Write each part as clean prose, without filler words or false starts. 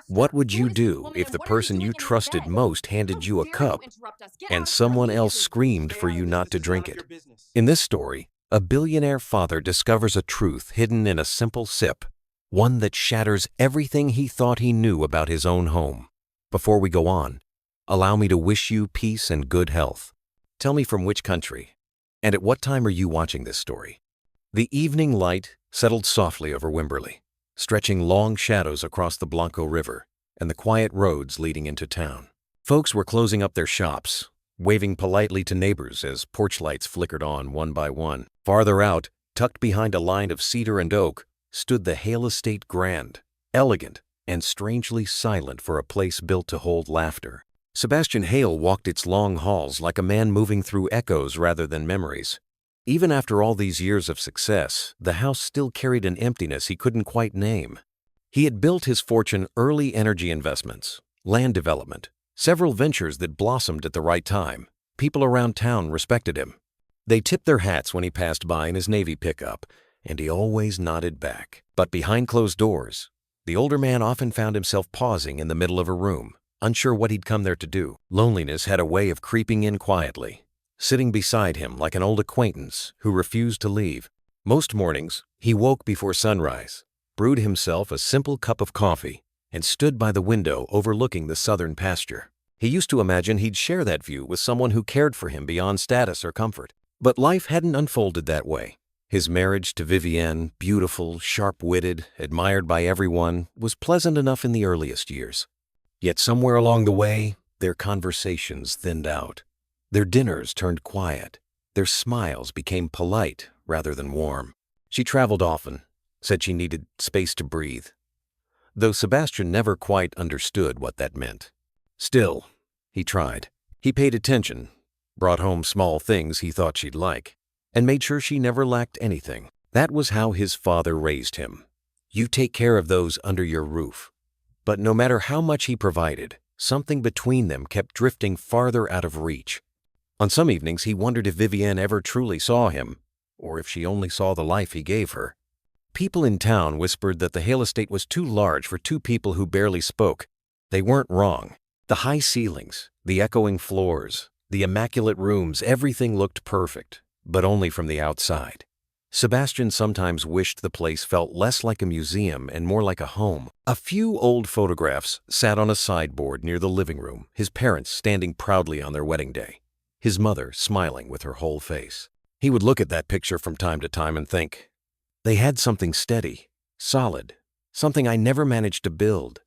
What would you do if the person you trusted most handed you a cup and someone else screamed for you not to drink it? In this story, a billionaire father discovers a truth hidden in a simple sip, one that shatters everything he thought he knew about his own home. Before we go on, allow me to wish you peace and good health. Tell me from which country, and at what time are you watching this story? The evening light settled softly over Wimberley, stretching long shadows across the Blanco River and the quiet roads leading into town. Folks were closing up their shops, waving politely to neighbors as porch lights flickered on one by one. Farther out, tucked behind a line of cedar and oak, stood the Hale estate, grand, elegant, and strangely silent for a place built to hold laughter. Sebastian Hale walked its long halls like a man moving through echoes rather than memories. Even after all these years of success, the house still carried an emptiness he couldn't quite name. He had built his fortune early energy investments, land development, several ventures that blossomed at the right time. People around town respected him. They tipped their hats when he passed by in his Navy pickup, and he always nodded back. But behind closed doors, the older man often found himself pausing in the middle of a room, unsure what he'd come there to do. Loneliness had a way of creeping in quietly, sitting beside him like an old acquaintance who refused to leave. Most mornings, he woke before sunrise, brewed himself a simple cup of coffee, and stood by the window overlooking the southern pasture. He used to imagine he'd share that view with someone who cared for him beyond status or comfort. But life hadn't unfolded that way. His marriage to Vivienne, beautiful, sharp-witted, admired by everyone, was pleasant enough in the earliest years. Yet somewhere along the way, their conversations thinned out. Their dinners turned quiet. Their smiles became polite rather than warm. She traveled often, said she needed space to breathe, though Sebastian never quite understood what that meant. Still, he tried. He paid attention, brought home small things he thought she'd like, and made sure she never lacked anything. That was how his father raised him. You take care of those under your roof. But no matter how much he provided, something between them kept drifting farther out of reach. On some evenings, he wondered if Vivienne ever truly saw him, or if she only saw the life he gave her. People in town whispered that the Hale estate was too large for two people who barely spoke. They weren't wrong. The high ceilings, the echoing floors, the immaculate rooms, everything looked perfect, but only from the outside. Sebastian sometimes wished the place felt less like a museum and more like a home. A few old photographs sat on a sideboard near the living room, his parents standing proudly on their wedding day, his mother smiling with her whole face. He would look at that picture from time to time and think, they had something steady, solid, something I never managed to build.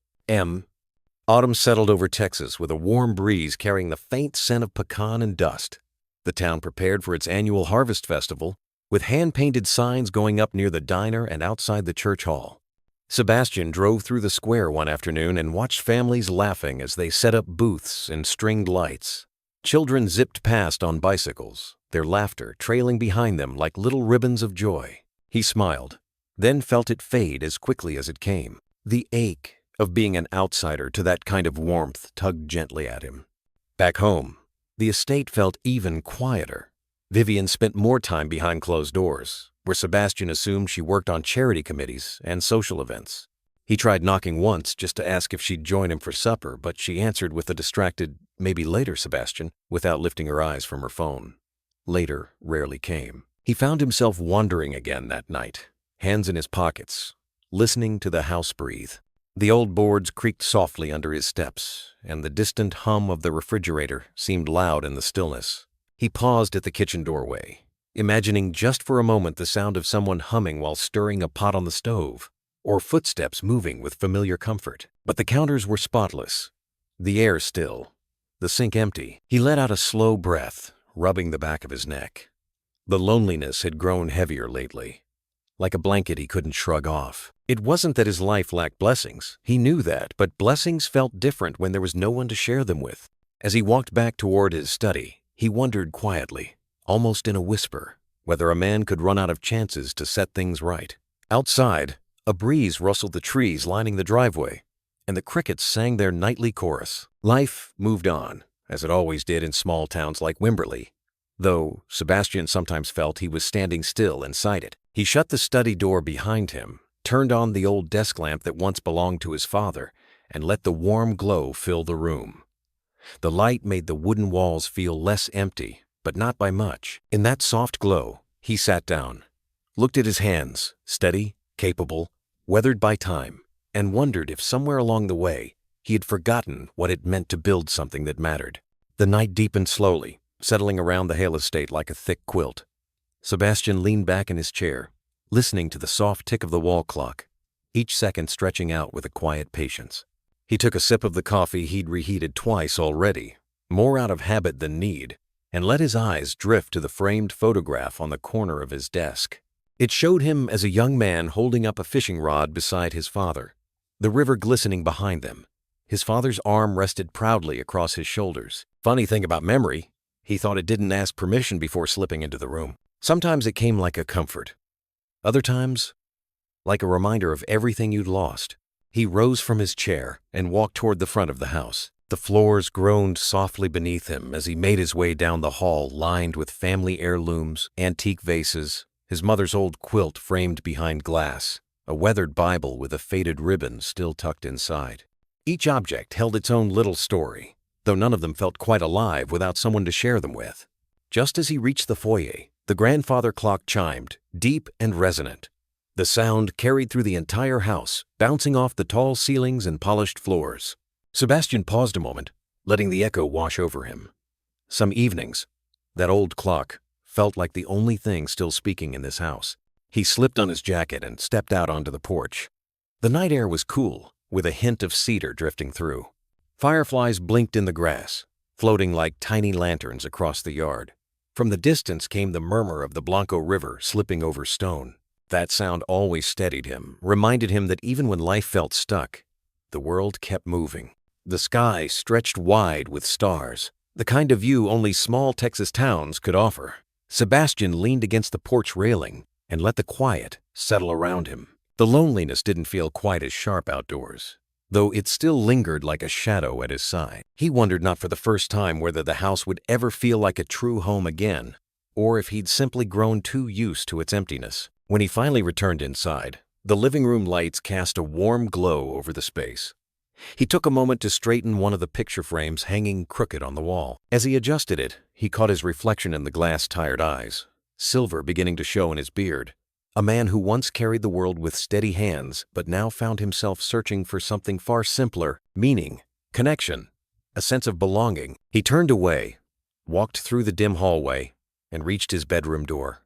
Autumn settled over Texas with a warm breeze carrying the faint scent of pecan and dust. The town prepared for its annual harvest festival, with hand-painted signs going up near the diner and outside the church hall. Sebastian drove through the square one afternoon and watched families laughing as they set up booths and stringed lights. Children zipped past on bicycles, their laughter trailing behind them like little ribbons of joy. He smiled, then felt it fade as quickly as it came. The ache of being an outsider to that kind of warmth tugged gently at him. Back home, the estate felt even quieter. Vivienne spent more time behind closed doors, where Sebastian assumed she worked on charity committees and social events. He tried knocking once just to ask if she'd join him for supper, but she answered with a distracted, "Maybe later, Sebastian," without lifting her eyes from her phone. Later rarely came. He found himself wandering again that night, hands in his pockets, listening to the house breathe. The old boards creaked softly under his steps, and the distant hum of the refrigerator seemed loud in the stillness. He paused at the kitchen doorway, imagining just for a moment the sound of someone humming while stirring a pot on the stove, or footsteps moving with familiar comfort. But the counters were spotless, the air still, the sink empty. He let out a slow breath, rubbing the back of his neck. The loneliness had grown heavier lately, like a blanket he couldn't shrug off. It wasn't that his life lacked blessings. He knew that, but blessings felt different when there was no one to share them with. As he walked back toward his study, he wondered quietly, almost in a whisper, whether a man could run out of chances to set things right. Outside, a breeze rustled the trees lining the driveway, and the crickets sang their nightly chorus. Life moved on, as it always did in small towns like Wimberley, though Sebastian sometimes felt he was standing still inside it. He shut the study door behind him, turned on the old desk lamp that once belonged to his father, and let the warm glow fill the room. The light made the wooden walls feel less empty, but not by much. In that soft glow, he sat down, looked at his hands, steady, capable, weathered by time, and wondered if somewhere along the way he had forgotten what it meant to build something that mattered. The night deepened slowly, settling around the Hale estate like a thick quilt. Sebastian leaned back in his chair, listening to the soft tick of the wall clock, each second stretching out with a quiet patience. He took a sip of the coffee he'd reheated twice already, more out of habit than need, and let his eyes drift to the framed photograph on the corner of his desk. It showed him as a young man holding up a fishing rod beside his father, the river glistening behind them. His father's arm rested proudly across his shoulders. Funny thing about memory, he thought it didn't ask permission before slipping into the room. Sometimes it came like a comfort. Other times, like a reminder of everything you'd lost. He rose from his chair and walked toward the front of the house. The floors groaned softly beneath him as he made his way down the hall lined with family heirlooms, antique vases, his mother's old quilt framed behind glass, a weathered Bible with a faded ribbon still tucked inside. Each object held its own little story, though none of them felt quite alive without someone to share them with. Just as he reached the foyer, the grandfather clock chimed, deep and resonant. The sound carried through the entire house, bouncing off the tall ceilings and polished floors. Sebastian paused a moment, letting the echo wash over him. Some evenings, that old clock felt like the only thing still speaking in this house. He slipped on his jacket and stepped out onto the porch. The night air was cool, with a hint of cedar drifting through. Fireflies blinked in the grass, floating like tiny lanterns across the yard. From the distance came the murmur of the Blanco River slipping over stone. That sound always steadied him, reminded him that even when life felt stuck, the world kept moving. The sky stretched wide with stars, the kind of view only small Texas towns could offer. Sebastian leaned against the porch railing and let the quiet settle around him. The loneliness didn't feel quite as sharp outdoors, though it still lingered like a shadow at his side. He wondered not for the first time whether the house would ever feel like a true home again, or if he'd simply grown too used to its emptiness. When he finally returned inside, the living room lights cast a warm glow over the space. He took a moment to straighten one of the picture frames hanging crooked on the wall. As he adjusted it, he caught his reflection in the glass-tired eyes, silver beginning to show in his beard. A man who once carried the world with steady hands, but now found himself searching for something far simpler: meaning, connection, a sense of belonging. He turned away, walked through the dim hallway, and reached his bedroom door.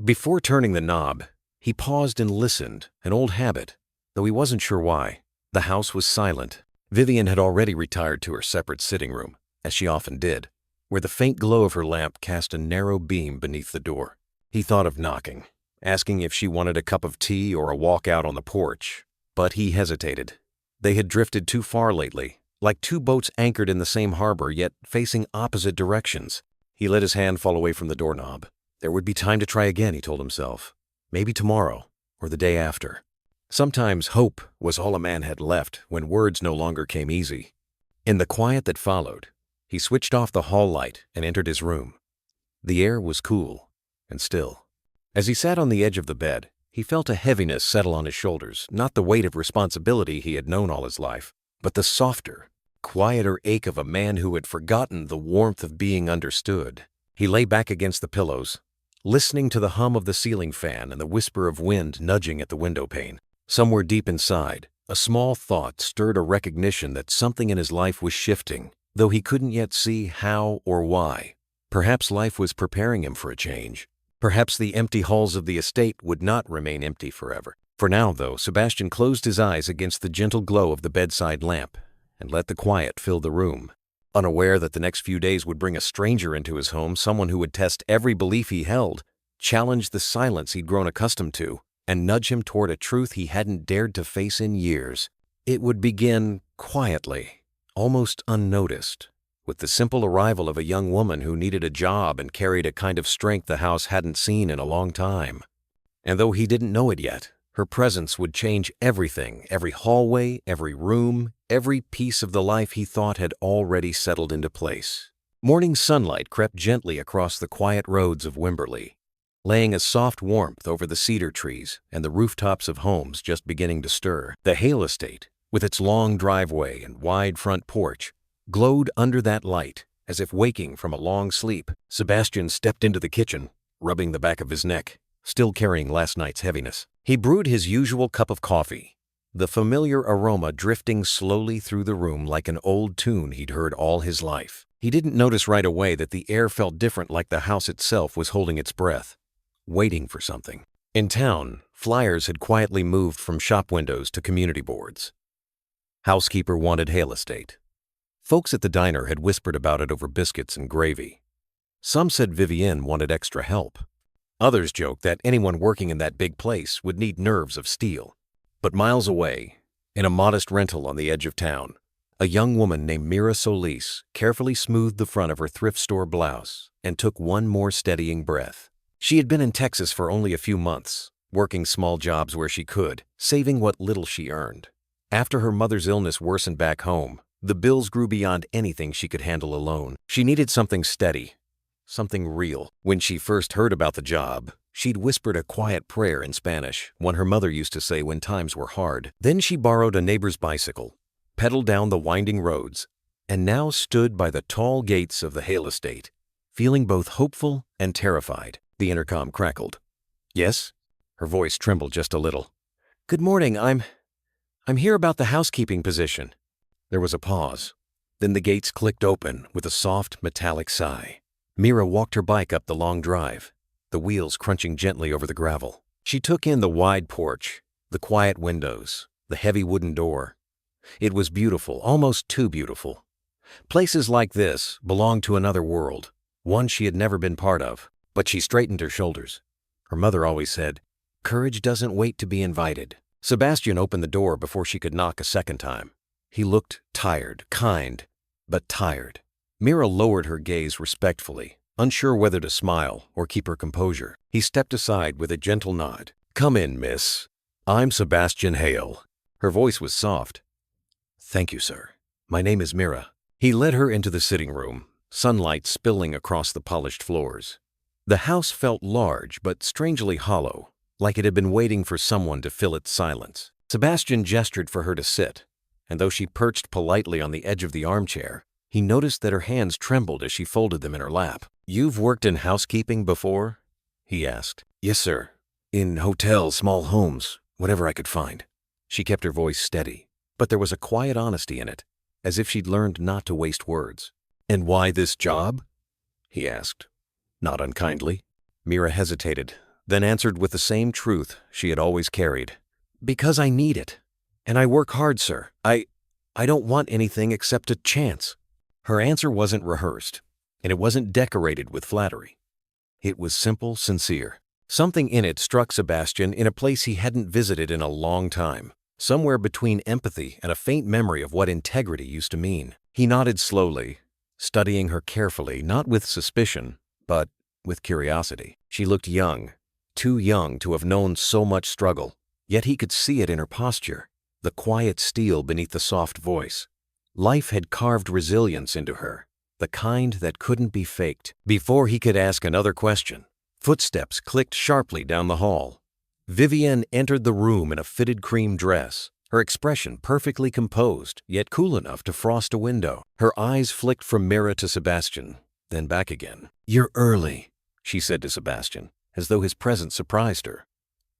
Before turning the knob, he paused and listened, an old habit, though he wasn't sure why. The house was silent. Vivian had already retired to her separate sitting room, as she often did, where the faint glow of her lamp cast a narrow beam beneath the door. He thought of knocking, asking if she wanted a cup of tea or a walk out on the porch, but he hesitated. They had drifted too far lately, like two boats anchored in the same harbor yet facing opposite directions. He let his hand fall away from the doorknob. There would be time to try again, he told himself. Maybe tomorrow, or the day after. Sometimes hope was all a man had left when words no longer came easy. In the quiet that followed, he switched off the hall light and entered his room. The air was cool and still. As he sat on the edge of the bed, he felt a heaviness settle on his shoulders, not the weight of responsibility he had known all his life, but the softer, quieter ache of a man who had forgotten the warmth of being understood. He lay back against the pillows, listening to the hum of the ceiling fan and the whisper of wind nudging at the window pane. Somewhere deep inside, a small thought stirred a recognition that something in his life was shifting, though he couldn't yet see how or why. Perhaps life was preparing him for a change. Perhaps the empty halls of the estate would not remain empty forever. For now, though, Sebastian closed his eyes against the gentle glow of the bedside lamp and let the quiet fill the room. Unaware that the next few days would bring a stranger into his home, someone who would test every belief he held, challenge the silence he'd grown accustomed to, and nudge him toward a truth he hadn't dared to face in years. It would begin quietly, almost unnoticed, with the simple arrival of a young woman who needed a job and carried a kind of strength the house hadn't seen in a long time. And though he didn't know it yet, her presence would change everything, every hallway, every room, every piece of the life he thought had already settled into place. Morning sunlight crept gently across the quiet roads of Wimberley, laying a soft warmth over the cedar trees and the rooftops of homes just beginning to stir. The Hale estate, with its long driveway and wide front porch, glowed under that light, as if waking from a long sleep. Sebastian stepped into the kitchen, rubbing the back of his neck, still carrying last night's heaviness. He brewed his usual cup of coffee, the familiar aroma drifting slowly through the room like an old tune he'd heard all his life. He didn't notice right away that the air felt different, like the house itself was holding its breath, waiting for something. In town, flyers had quietly moved from shop windows to community boards. Housekeeper wanted Hale Estate. Folks at the diner had whispered about it over biscuits and gravy. Some said Vivienne wanted extra help. Others joked that anyone working in that big place would need nerves of steel. But miles away, in a modest rental on the edge of town, a young woman named Mira Solis carefully smoothed the front of her thrift store blouse and took one more steadying breath. She had been in Texas for only a few months, working small jobs where she could, saving what little she earned. After her mother's illness worsened back home, the bills grew beyond anything she could handle alone. She needed something steady, something real. When she first heard about the job, she'd whispered a quiet prayer in Spanish, one her mother used to say when times were hard. Then she borrowed a neighbor's bicycle, pedaled down the winding roads, and now stood by the tall gates of the Hale Estate, feeling both hopeful and terrified. The intercom crackled. "Yes?" Her voice trembled just a little. "Good morning, I'm here about the housekeeping position." There was a pause. Then the gates clicked open with a soft, metallic sigh. Mira walked her bike up the long drive, the wheels crunching gently over the gravel. She took in the wide porch, the quiet windows, the heavy wooden door. It was beautiful, almost too beautiful. Places like this belonged to another world, one she had never been part of. But she straightened her shoulders. Her mother always said, "Courage doesn't wait to be invited." Sebastian opened the door before she could knock a second time. He looked tired, kind, but tired. Mira lowered her gaze respectfully, unsure whether to smile or keep her composure. He stepped aside with a gentle nod. "Come in, miss. I'm Sebastian Hale." Her voice was soft. "Thank you, sir. My name is Mira." He led her into the sitting room, sunlight spilling across the polished floors. The house felt large but strangely hollow, like it had been waiting for someone to fill its silence. Sebastian gestured for her to sit, and though she perched politely on the edge of the armchair, he noticed that her hands trembled as she folded them in her lap. "You've worked in housekeeping before?" he asked. "Yes, sir. In hotels, small homes, whatever I could find." She kept her voice steady, but there was a quiet honesty in it, as if she'd learned not to waste words. "And why this job?" he asked, not unkindly. Mira hesitated, then answered with the same truth she had always carried. "Because I need it. And I work hard, sir. I don't want anything except a chance." Her answer wasn't rehearsed, and it wasn't decorated with flattery. It was simple, sincere. Something in it struck Sebastian in a place he hadn't visited in a long time, somewhere between empathy and a faint memory of what integrity used to mean. He nodded slowly, studying her carefully, not with suspicion, but with curiosity. She looked young, too young to have known so much struggle, yet he could see it in her posture, the quiet steel beneath the soft voice. Life had carved resilience into her, the kind that couldn't be faked. Before he could ask another question, footsteps clicked sharply down the hall. Vivienne entered the room in a fitted cream dress, her expression perfectly composed, yet cool enough to frost a window. Her eyes flicked from Mira to Sebastian, then back again. "You're early," she said to Sebastian, as though his presence surprised her.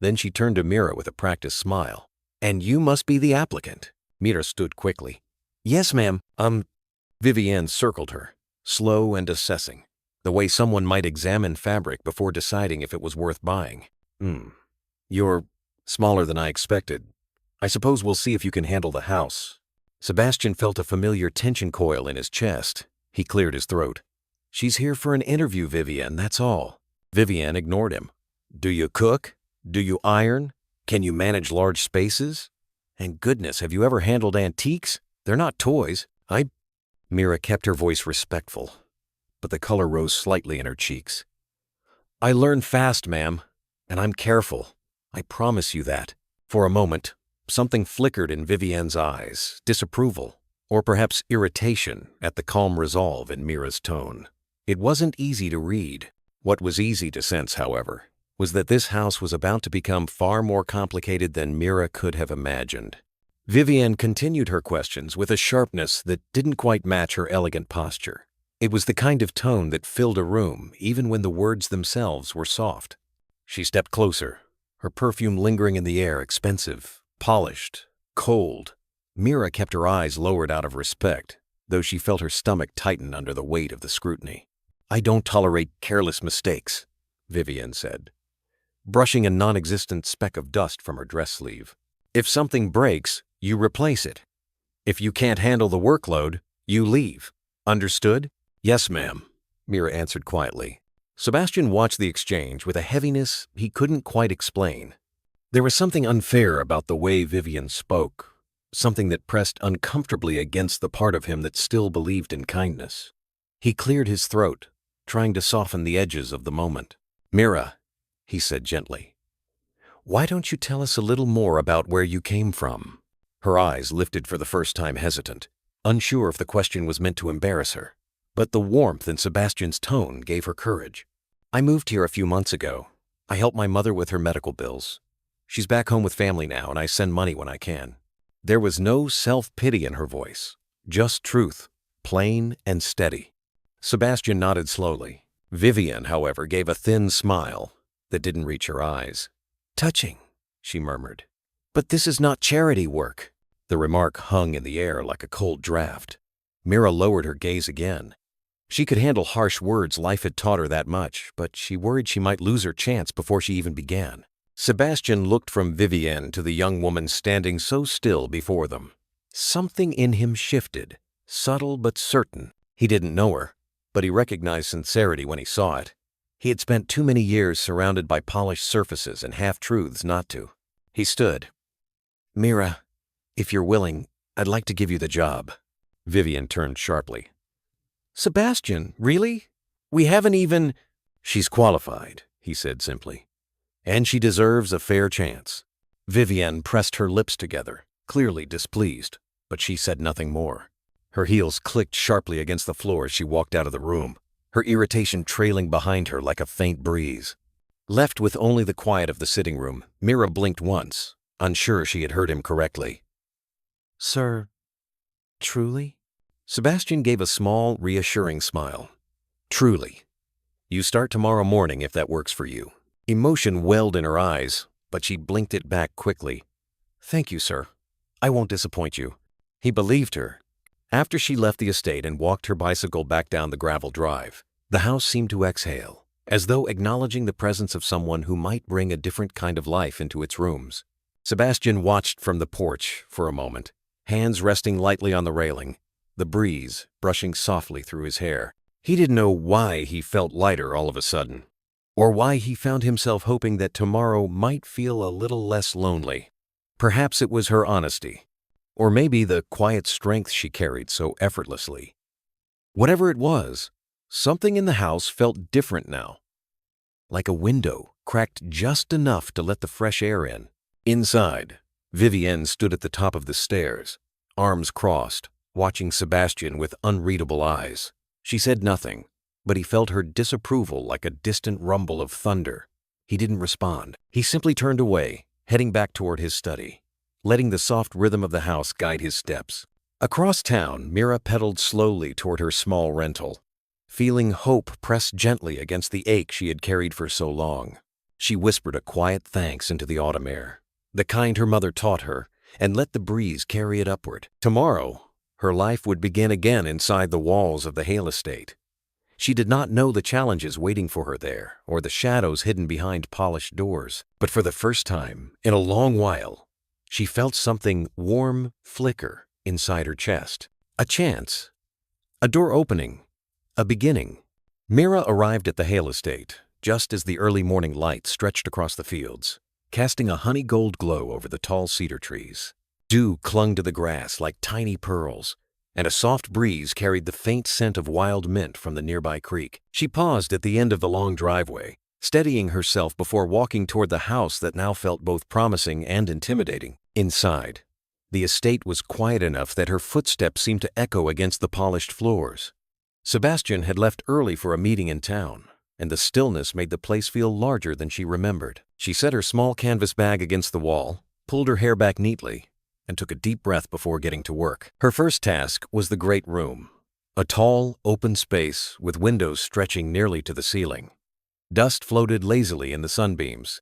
Then she turned to Mira with a practiced smile. "And you must be the applicant." Mira stood quickly. "Yes, ma'am. Vivienne circled her, slow and assessing, the way someone might examine fabric before deciding if it was worth buying. You're smaller than I expected. I suppose we'll see if you can handle the house." Sebastian felt a familiar tension coil in his chest. He cleared his throat. "She's here for an interview, Vivienne, that's all." Vivienne ignored him. "Do you cook? Do you iron? Can you manage large spaces? And goodness, have you ever handled antiques? They're not toys. Mira kept her voice respectful, but the color rose slightly in her cheeks. "I learn fast, ma'am, and I'm careful. I promise you that." For a moment, something flickered in Vivienne's eyes, disapproval, or perhaps irritation at the calm resolve in Mira's tone. It wasn't easy to read. What was easy to sense, however, was that this house was about to become far more complicated than Mira could have imagined. Vivienne continued her questions with a sharpness that didn't quite match her elegant posture. It was the kind of tone that filled a room even when the words themselves were soft. She stepped closer, her perfume lingering in the air, expensive, polished, cold. Mira kept her eyes lowered out of respect, though she felt her stomach tighten under the weight of the scrutiny. "I don't tolerate careless mistakes," Vivienne said, brushing a non-existent speck of dust from her dress sleeve. "If something breaks, you replace it. If you can't handle the workload, you leave. Understood?" "Yes, ma'am," Mira answered quietly. Sebastian watched the exchange with a heaviness he couldn't quite explain. There was something unfair about the way Vivienne spoke, something that pressed uncomfortably against the part of him that still believed in kindness. He cleared his throat, trying to soften the edges of the moment. "Mira," he said gently, "why don't you tell us a little more about where you came from?" Her eyes lifted for the first time, hesitant, unsure if the question was meant to embarrass her. But the warmth in Sebastian's tone gave her courage. "I moved here a few months ago. I help my mother with her medical bills. She's back home with family now, and I send money when I can." There was no self-pity in her voice, just truth, plain and steady. Sebastian nodded slowly. Vivienne, however, gave a thin smile that didn't reach her eyes. "Touching," she murmured. "But this is not charity work." The remark hung in the air like a cold draft. Mira lowered her gaze again. She could handle harsh words, life had taught her that much, but she worried she might lose her chance before she even began. Sebastian looked from Vivienne to the young woman standing so still before them. Something in him shifted, subtle but certain. He didn't know her, but he recognized sincerity when he saw it. He had spent too many years surrounded by polished surfaces and half-truths not to. He stood. "Mira, if you're willing, I'd like to give you the job." Vivienne turned sharply. "Sebastian, really? We haven't even—" "She's qualified," he said simply. "And she deserves a fair chance." Vivienne pressed her lips together, clearly displeased, but she said nothing more. Her heels clicked sharply against the floor as she walked out of the room, her irritation trailing behind her like a faint breeze. Left with only the quiet of the sitting room, Mira blinked once, unsure she had heard him correctly. "Sir, truly?" Sebastian gave a small, reassuring smile. "Truly. You start tomorrow morning if that works for you." Emotion welled in her eyes, but she blinked it back quickly. "Thank you, sir. I won't disappoint you." He believed her. After she left the estate and walked her bicycle back down the gravel drive, the house seemed to exhale, as though acknowledging the presence of someone who might bring a different kind of life into its rooms. Sebastian watched from the porch for a moment, hands resting lightly on the railing, the breeze brushing softly through his hair. He didn't know why he felt lighter all of a sudden, or why he found himself hoping that tomorrow might feel a little less lonely. Perhaps it was her honesty, or maybe the quiet strength she carried so effortlessly. Whatever it was, something in the house felt different now, like a window cracked just enough to let the fresh air in. Inside, Vivienne stood at the top of the stairs, arms crossed, watching Sebastian with unreadable eyes. She said nothing, but he felt her disapproval like a distant rumble of thunder. He didn't respond. He simply turned away, heading back toward his study, letting the soft rhythm of the house guide his steps. Across town, Mira pedaled slowly toward her small rental, feeling hope press gently against the ache she had carried for so long. She whispered a quiet thanks into the autumn air, the kind her mother taught her, and let the breeze carry it upward. Tomorrow, her life would begin again inside the walls of the Hale estate. She did not know the challenges waiting for her there, or the shadows hidden behind polished doors. But for the first time in a long while, she felt something warm flicker inside her chest. A chance. A door opening. A beginning. Mira arrived at the Hale estate just as the early morning light stretched across the fields, casting a honey gold glow over the tall cedar trees. Dew clung to the grass like tiny pearls, and a soft breeze carried the faint scent of wild mint from the nearby creek. She paused at the end of the long driveway, steadying herself before walking toward the house that now felt both promising and intimidating. Inside, the estate was quiet enough that her footsteps seemed to echo against the polished floors. Sebastian had left early for a meeting in town, and the stillness made the place feel larger than she remembered. She set her small canvas bag against the wall, pulled her hair back neatly, and took a deep breath before getting to work. Her first task was the great room, a tall, open space with windows stretching nearly to the ceiling. Dust floated lazily in the sunbeams,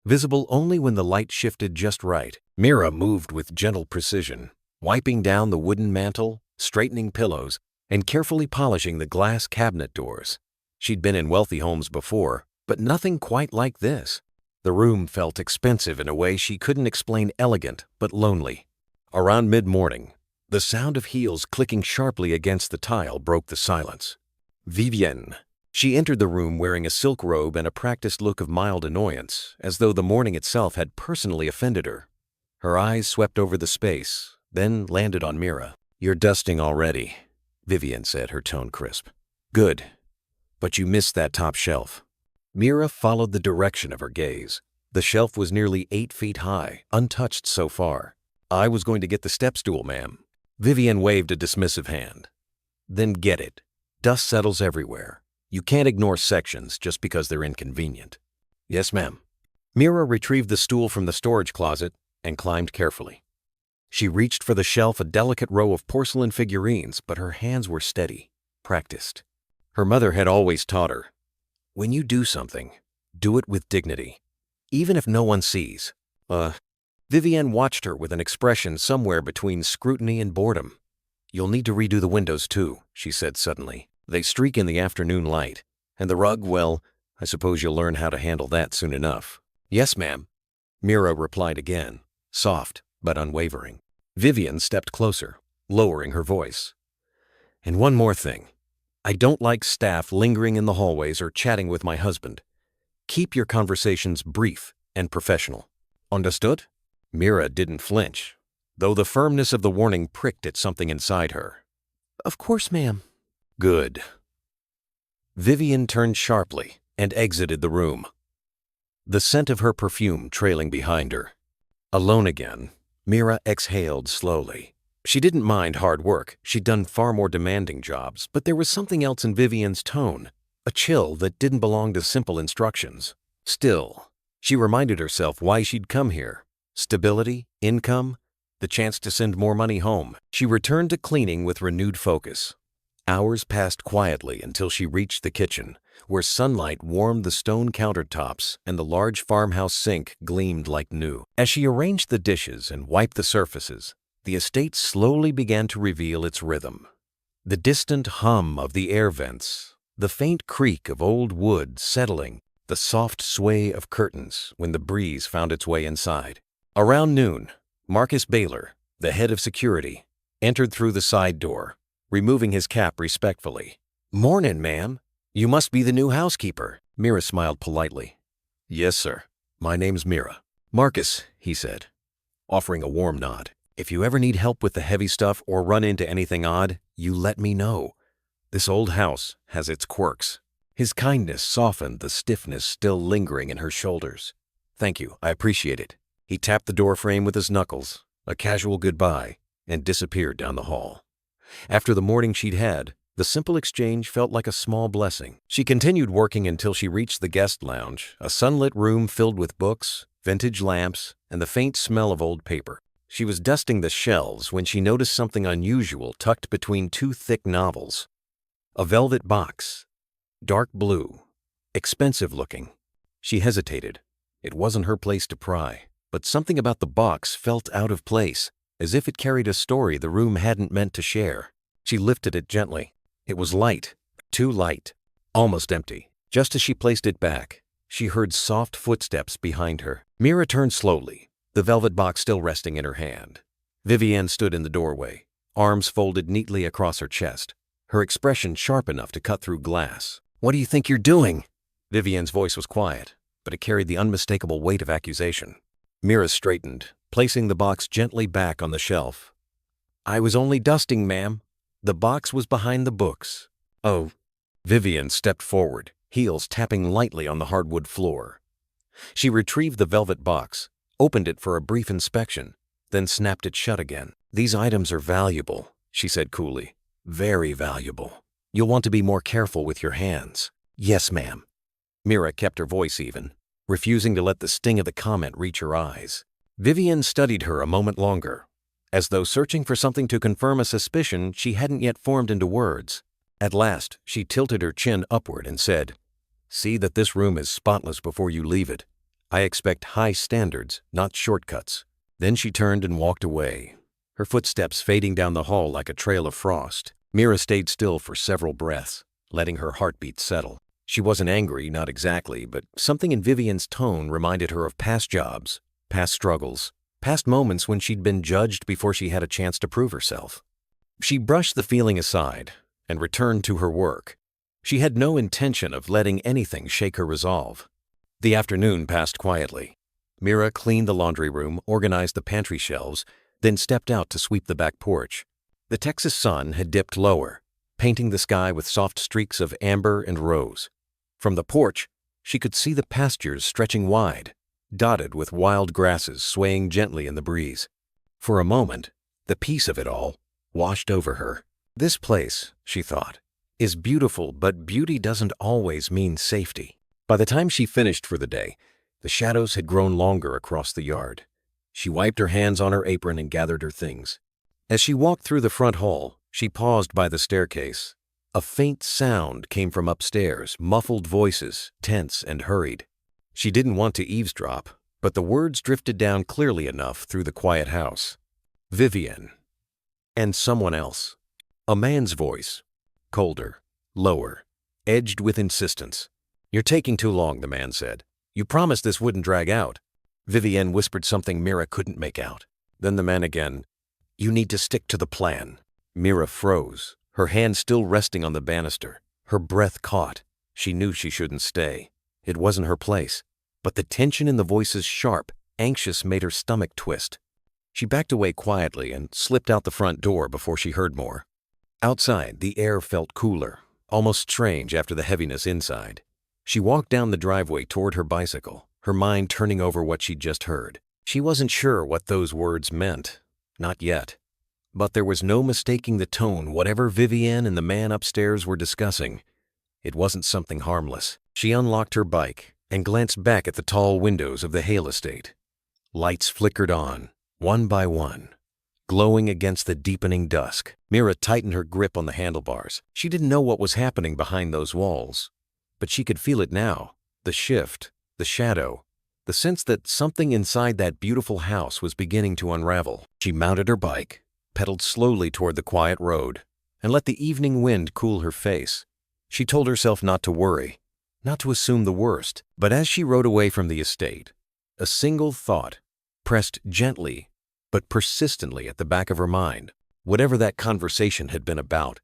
visible only when the light shifted just right. Mira moved with gentle precision, wiping down the wooden mantel, straightening pillows, and carefully polishing the glass cabinet doors. She'd been in wealthy homes before, but nothing quite like this. The room felt expensive in a way she couldn't explain, elegant but lonely. Around mid-morning, the sound of heels clicking sharply against the tile broke the silence. Vivienne. She entered the room wearing a silk robe and a practiced look of mild annoyance, as though the morning itself had personally offended her. Her eyes swept over the space, then landed on Mira. "You're dusting already," Vivienne said, her tone crisp. "Good, but you missed that top shelf." Mira followed the direction of her gaze. The shelf was nearly 8 feet high, untouched so far. "I was going to get the step stool, ma'am." Vivienne waved a dismissive hand. "Then get it. Dust settles everywhere. You can't ignore sections just because they're inconvenient." "Yes, ma'am." Mira retrieved the stool from the storage closet and climbed carefully. She reached for the shelf, a delicate row of porcelain figurines, but her hands were steady, practiced. Her mother had always taught her, when you do something, do it with dignity, even if no one sees. Vivienne watched her with an expression somewhere between scrutiny and boredom. "You'll need to redo the windows too," she said suddenly. "They streak in the afternoon light. And the rug, well, I suppose you'll learn how to handle that soon enough." "Yes, ma'am," Mira replied again, soft but unwavering. Vivienne stepped closer, lowering her voice. "And one more thing. I don't like staff lingering in the hallways or chatting with my husband. Keep your conversations brief and professional. Understood?" Mira didn't flinch, though the firmness of the warning pricked at something inside her. "Of course, ma'am." "Good." Vivienne turned sharply and exited the room, the scent of her perfume trailing behind her. Alone again, Mira exhaled slowly. She didn't mind hard work. She'd done far more demanding jobs, but there was something else in Vivienne's tone, a chill that didn't belong to simple instructions. Still, she reminded herself why she'd come here. Stability, income, the chance to send more money home. She returned to cleaning with renewed focus. Hours passed quietly until she reached the kitchen, where sunlight warmed the stone countertops and the large farmhouse sink gleamed like new. As she arranged the dishes and wiped the surfaces, the estate slowly began to reveal its rhythm. The distant hum of the air vents, the faint creak of old wood settling, the soft sway of curtains when the breeze found its way inside. Around noon, Marcus Baylor, the head of security, entered through the side door, removing his cap respectfully. "Mornin', ma'am. You must be the new housekeeper." Mira smiled politely. "Yes, sir. My name's Mira." "Marcus," he said, offering a warm nod. "If you ever need help with the heavy stuff or run into anything odd, you let me know. This old house has its quirks." His kindness softened the stiffness still lingering in her shoulders. "Thank you. I appreciate it." He tapped the doorframe with his knuckles, a casual goodbye, and disappeared down the hall. After the morning she'd had, the simple exchange felt like a small blessing. She continued working until she reached the guest lounge, a sunlit room filled with books, vintage lamps, and the faint smell of old paper. She was dusting the shelves when she noticed something unusual tucked between 2 thick novels. A velvet box, dark blue, expensive looking. She hesitated. It wasn't her place to pry, but something about the box felt out of place, as if it carried a story the room hadn't meant to share. She lifted it gently. It was light, too light, almost empty. Just as she placed it back, she heard soft footsteps behind her. Mira turned slowly, the velvet box still resting in her hand. Vivienne stood in the doorway, arms folded neatly across her chest, her expression sharp enough to cut through glass. "What do you think you're doing?" Vivienne's voice was quiet, but it carried the unmistakable weight of accusation. Mira straightened, placing the box gently back on the shelf. "I was only dusting, ma'am. The box was behind the books." "Oh." Vivienne stepped forward, heels tapping lightly on the hardwood floor. She retrieved the velvet box, opened it for a brief inspection, then snapped it shut again. "These items are valuable," she said coolly. "Very valuable. You'll want to be more careful with your hands." "Yes, ma'am." Mira kept her voice even, refusing to let the sting of the comment reach her eyes. Vivienne studied her a moment longer, as though searching for something to confirm a suspicion she hadn't yet formed into words. At last, she tilted her chin upward and said, "See that this room is spotless before you leave it. I expect high standards, not shortcuts." Then she turned and walked away, her footsteps fading down the hall like a trail of frost. Mira stayed still for several breaths, letting her heartbeat settle. She wasn't angry, not exactly, but something in Vivian's tone reminded her of past jobs, past struggles, past moments when she'd been judged before she had a chance to prove herself. She brushed the feeling aside and returned to her work. She had no intention of letting anything shake her resolve. The afternoon passed quietly. Mira cleaned the laundry room, organized the pantry shelves, then stepped out to sweep the back porch. The Texas sun had dipped lower, painting the sky with soft streaks of amber and rose. From the porch, she could see the pastures stretching wide, dotted with wild grasses swaying gently in the breeze. For a moment, the peace of it all washed over her. This place, she thought, is beautiful, but beauty doesn't always mean safety. By the time she finished for the day, the shadows had grown longer across the yard. She wiped her hands on her apron and gathered her things. As she walked through the front hall, she paused by the staircase. A faint sound came from upstairs, muffled voices, tense and hurried. She didn't want to eavesdrop, but the words drifted down clearly enough through the quiet house. Vivian. And someone else. A man's voice. Colder, lower, edged with insistence. "You're taking too long," the man said. "You promised this wouldn't drag out." Vivian whispered something Mira couldn't make out. Then the man again. "You need to stick to the plan." Mira froze, her hand still resting on the banister. Her breath caught. She knew she shouldn't stay. It wasn't her place. But the tension in the voices, sharp, anxious, made her stomach twist. She backed away quietly and slipped out the front door before she heard more. Outside, the air felt cooler, almost strange after the heaviness inside. She walked down the driveway toward her bicycle, her mind turning over what she'd just heard. She wasn't sure what those words meant. Not yet. But there was no mistaking the tone, whatever Vivian and the man upstairs were discussing. It wasn't something harmless. She unlocked her bike and glanced back at the tall windows of the Hale estate. Lights flickered on, one by one, glowing against the deepening dusk. Mira tightened her grip on the handlebars. She didn't know what was happening behind those walls, but she could feel it now. The shift, the shadow, the sense that something inside that beautiful house was beginning to unravel. She mounted her bike, pedaled slowly toward the quiet road, and let the evening wind cool her face. She told herself not to worry, not to assume the worst. But as she rode away from the estate, a single thought pressed gently but persistently at the back of her mind. Whatever that conversation had been about,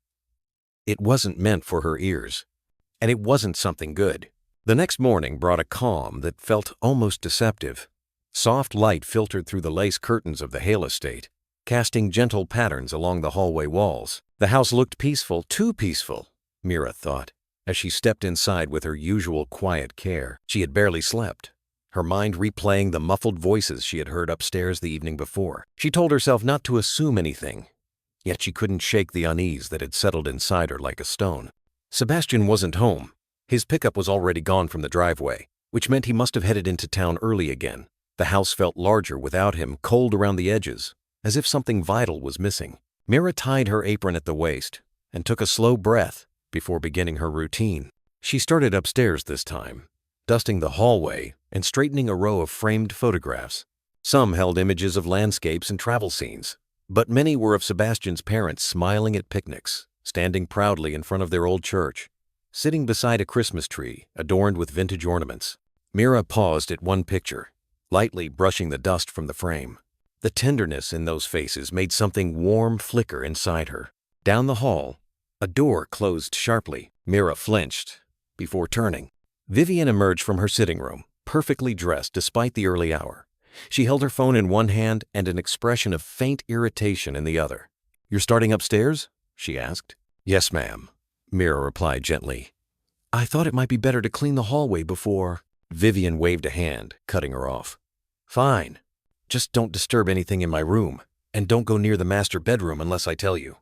it wasn't meant for her ears, and it wasn't something good. The next morning brought a calm that felt almost deceptive. Soft light filtered through the lace curtains of the Hale estate, casting gentle patterns along the hallway walls. The house looked peaceful, too peaceful, Mira thought, as she stepped inside with her usual quiet care. She had barely slept, her mind replaying the muffled voices she had heard upstairs the evening before. She told herself not to assume anything, yet she couldn't shake the unease that had settled inside her like a stone. Sebastian wasn't home. His pickup was already gone from the driveway, which meant he must have headed into town early again. The house felt larger without him, cold around the edges, as if something vital was missing. Mira tied her apron at the waist and took a slow breath before beginning her routine. She started upstairs this time, dusting the hallway and straightening a row of framed photographs. Some held images of landscapes and travel scenes, but many were of Sebastian's parents smiling at picnics, standing proudly in front of their old church, sitting beside a Christmas tree adorned with vintage ornaments. Mira paused at one picture, lightly brushing the dust from the frame. The tenderness in those faces made something warm flicker inside her. Down the hall, a door closed sharply. Mira flinched before turning. Vivian emerged from her sitting room, perfectly dressed despite the early hour. She held her phone in one hand and an expression of faint irritation in the other. "You're starting upstairs?" she asked. "Yes, ma'am," Mira replied gently. "I thought it might be better to clean the hallway before—" Vivian waved a hand, cutting her off. "Fine. Just don't disturb anything in my room, and don't go near the master bedroom unless I tell you."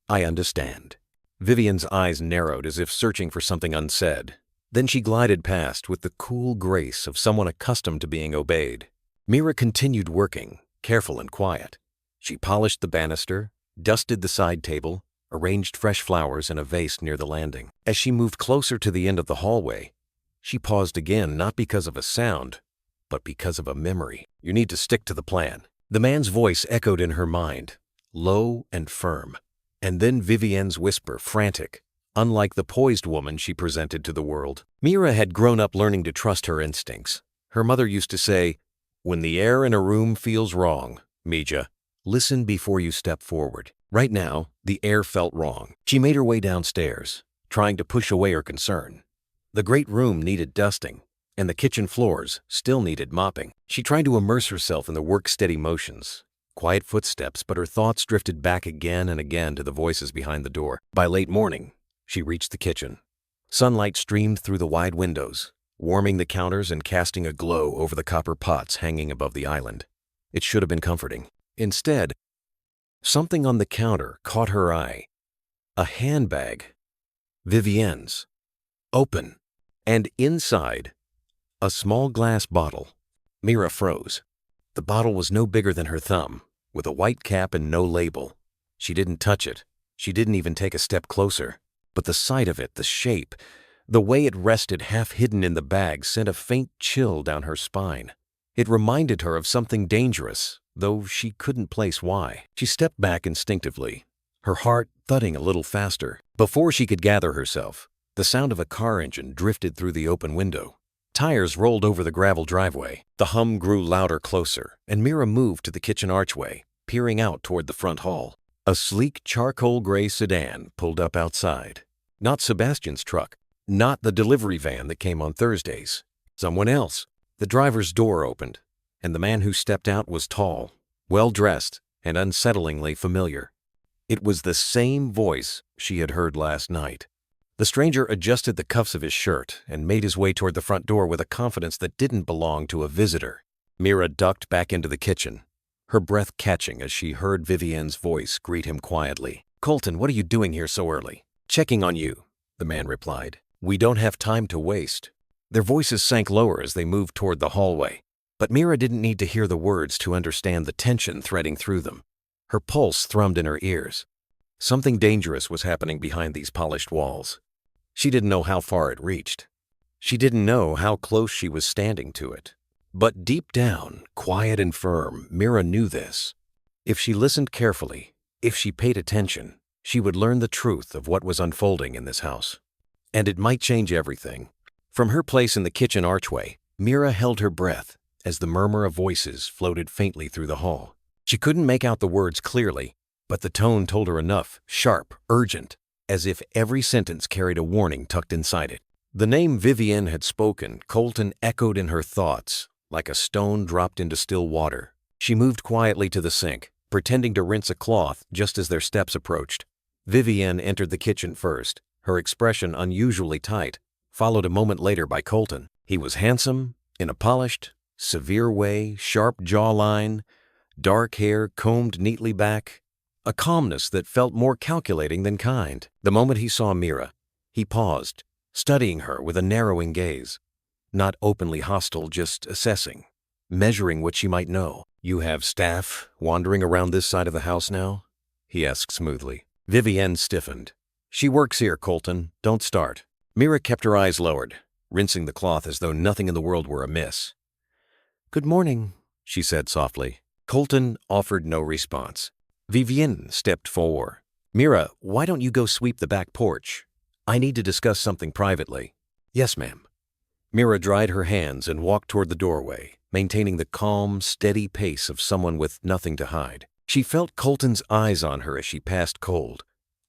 "I understand." Vivian's eyes narrowed as if searching for something unsaid. Then she glided past with the cool grace of someone accustomed to being obeyed. Mira continued working, careful and quiet. She polished the banister, dusted the side table, arranged fresh flowers in a vase near the landing. As she moved closer to the end of the hallway, she paused again, not because of a sound, but because of a memory. "You need to stick to the plan." The man's voice echoed in her mind, low and firm. And then Vivienne's whisper, frantic, unlike the poised woman she presented to the world. Mira had grown up learning to trust her instincts. Her mother used to say, "When the air in a room feels wrong, Mija, listen before you step forward." Right now, the air felt wrong. She made her way downstairs, trying to push away her concern. The great room needed dusting, and the kitchen floors still needed mopping. She tried to immerse herself in the work-steady motions. Quiet footsteps, but her thoughts drifted back again and again to the voices behind the door. By late morning, she reached the kitchen. Sunlight streamed through the wide windows, warming the counters and casting a glow over the copper pots hanging above the island. It should have been comforting. Instead, something on the counter caught her eye. A handbag. Vivienne's. Open. And inside, a small glass bottle. Mira froze. The bottle was no bigger than her thumb, with a white cap and no label. She didn't touch it. She didn't even take a step closer. But the sight of it, the shape, the way it rested half hidden in the bag sent a faint chill down her spine. It reminded her of something dangerous, though she couldn't place why. She stepped back instinctively, her heart thudding a little faster. Before she could gather herself, the sound of a car engine drifted through the open window. Tires rolled over the gravel driveway. The hum grew louder closer, and Mira moved to the kitchen archway, peering out toward the front hall. A sleek charcoal gray sedan pulled up outside. Not Sebastian's truck, not the delivery van that came on Thursdays. Someone else. The driver's door opened, and the man who stepped out was tall, well-dressed, and unsettlingly familiar. It was the same voice she had heard last night. The stranger adjusted the cuffs of his shirt and made his way toward the front door with a confidence that didn't belong to a visitor. Mira ducked back into the kitchen, her breath catching as she heard Vivienne's voice greet him quietly. "Colton, what are you doing here so early?" "Checking on you," the man replied. "We don't have time to waste." Their voices sank lower as they moved toward the hallway, but Mira didn't need to hear the words to understand the tension threading through them. Her pulse thrummed in her ears. Something dangerous was happening behind these polished walls. She didn't know how far it reached. She didn't know how close she was standing to it. But deep down, quiet and firm, Mira knew this. If she listened carefully, if she paid attention, she would learn the truth of what was unfolding in this house. And it might change everything. From her place in the kitchen archway, Mira held her breath as the murmur of voices floated faintly through the hall. She couldn't make out the words clearly, but the tone told her enough, sharp, urgent, as if every sentence carried a warning tucked inside it. The name Vivienne had spoken, Colton echoed in her thoughts, like a stone dropped into still water. She moved quietly to the sink, pretending to rinse a cloth just as their steps approached. Vivienne entered the kitchen first, her expression unusually tight, followed a moment later by Colton. He was handsome, in a polished, severe way, sharp jawline, dark hair combed neatly back, a calmness that felt more calculating than kind. The moment he saw Mira, he paused, studying her with a narrowing gaze. Not openly hostile, just assessing, measuring what she might know. "You have staff wandering around this side of the house now?" he asked smoothly. Vivienne stiffened. "She works here, Colton. Don't start." Mira kept her eyes lowered, rinsing the cloth as though nothing in the world were amiss. "Good morning," she said softly. Colton offered no response. Vivienne stepped forward. "Mira, why don't you go sweep the back porch? I need to discuss something privately." "Yes, ma'am." Mira dried her hands and walked toward the doorway, maintaining the calm, steady pace of someone with nothing to hide. She felt Colton's eyes on her as she passed cold,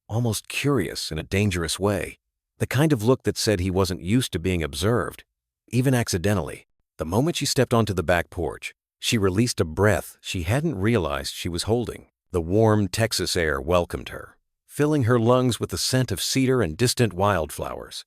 almost curious in a dangerous way, the kind of look that said he wasn't used to being observed, even accidentally. The moment she stepped onto the back porch, she released a breath she hadn't realized she was holding. The warm Texas air welcomed her, filling her lungs with the scent of cedar and distant wildflowers.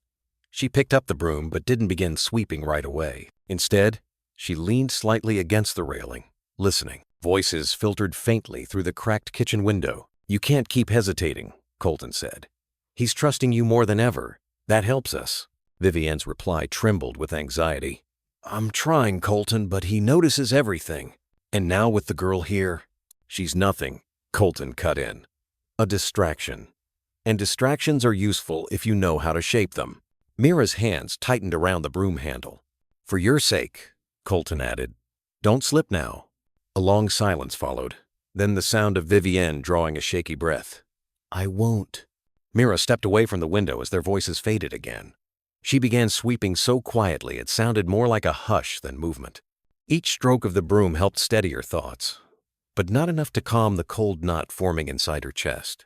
She picked up the broom but didn't begin sweeping right away. Instead, she leaned slightly against the railing, listening. Voices filtered faintly through the cracked kitchen window. "You can't keep hesitating," Colton said. "He's trusting you more than ever. That helps us." Vivienne's reply trembled with anxiety. "I'm trying, Colton, but he notices everything. And now with the girl here, she's nothing Colton cut in. A distraction. And distractions are useful if you know how to shape them. Mira's hands tightened around the broom handle. For your sake, Colton added. Don't slip now. A long silence followed. Then the sound of Vivienne drawing a shaky breath. I won't. Mira stepped away from the window as their voices faded again. She began sweeping so quietly it sounded more like a hush than movement. Each stroke of the broom helped steady her thoughts, but not enough to calm the cold knot forming inside her chest.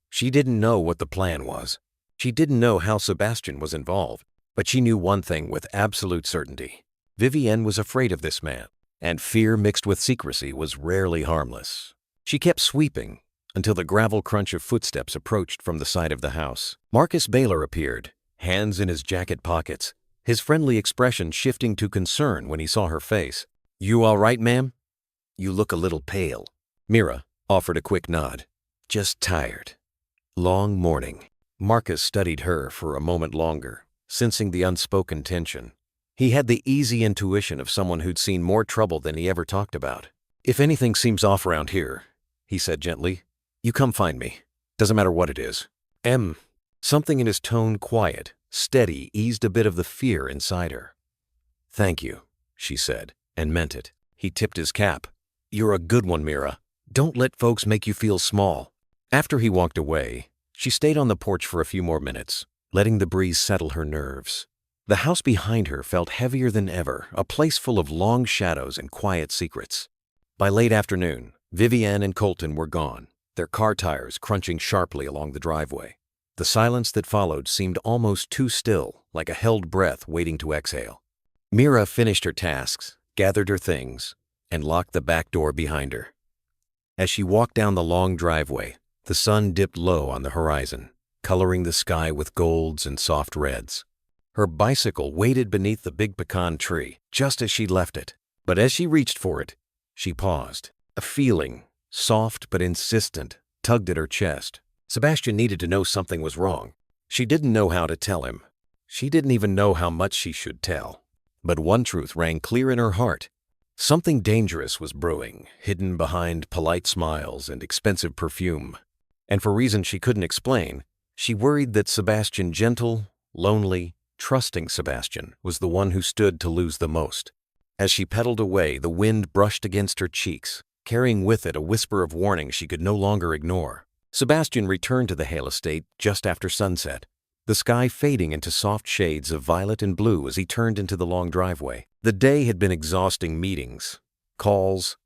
She didn't know what the plan was. She didn't know how Sebastian was involved, but she knew one thing with absolute certainty. Vivienne was afraid of this man, and fear mixed with secrecy was rarely harmless. She kept sweeping until the gravel crunch of footsteps approached from the side of the house. Marcus Baylor appeared, hands in his jacket pockets, his friendly expression shifting to concern when he saw her face. You all right, ma'am? You look a little pale. Mira offered a quick nod. Just tired. Long morning. Marcus studied her for a moment longer, sensing the unspoken tension. He had the easy intuition of someone who'd seen more trouble than he ever talked about. If anything seems off around here, he said gently, you come find me. Doesn't matter what it is. Something in his tone, quiet, steady, eased a bit of the fear inside her. Thank you, she said, and meant it. He tipped his cap. You're a good one, Mira. Don't let folks make you feel small. After he walked away, she stayed on the porch for a few more minutes, letting the breeze settle her nerves. The house behind her felt heavier than ever, a place full of long shadows and quiet secrets. By late afternoon, Vivienne and Colton were gone, their car tires crunching sharply along the driveway. The silence that followed seemed almost too still, like a held breath waiting to exhale. Mira finished her tasks, gathered her things, and locked the back door behind her. As she walked down the long driveway, the sun dipped low on the horizon, coloring the sky with golds and soft reds. Her bicycle waited beneath the big pecan tree, just as she left it. But as she reached for it, she paused. A feeling, soft but insistent, tugged at her chest. Sebastian needed to know something was wrong. She didn't know how to tell him. She didn't even know how much she should tell. But one truth rang clear in her heart. Something dangerous was brewing, hidden behind polite smiles and expensive perfume. And for reasons she couldn't explain, she worried that Sebastian, gentle, lonely, trusting Sebastian, was the one who stood to lose the most. As she pedaled away, the wind brushed against her cheeks, carrying with it a whisper of warning she could no longer ignore. Sebastian returned to the Hale estate just after sunset, the sky fading into soft shades of violet and blue as he turned into the long driveway. The day had been exhausting: meetings, calls,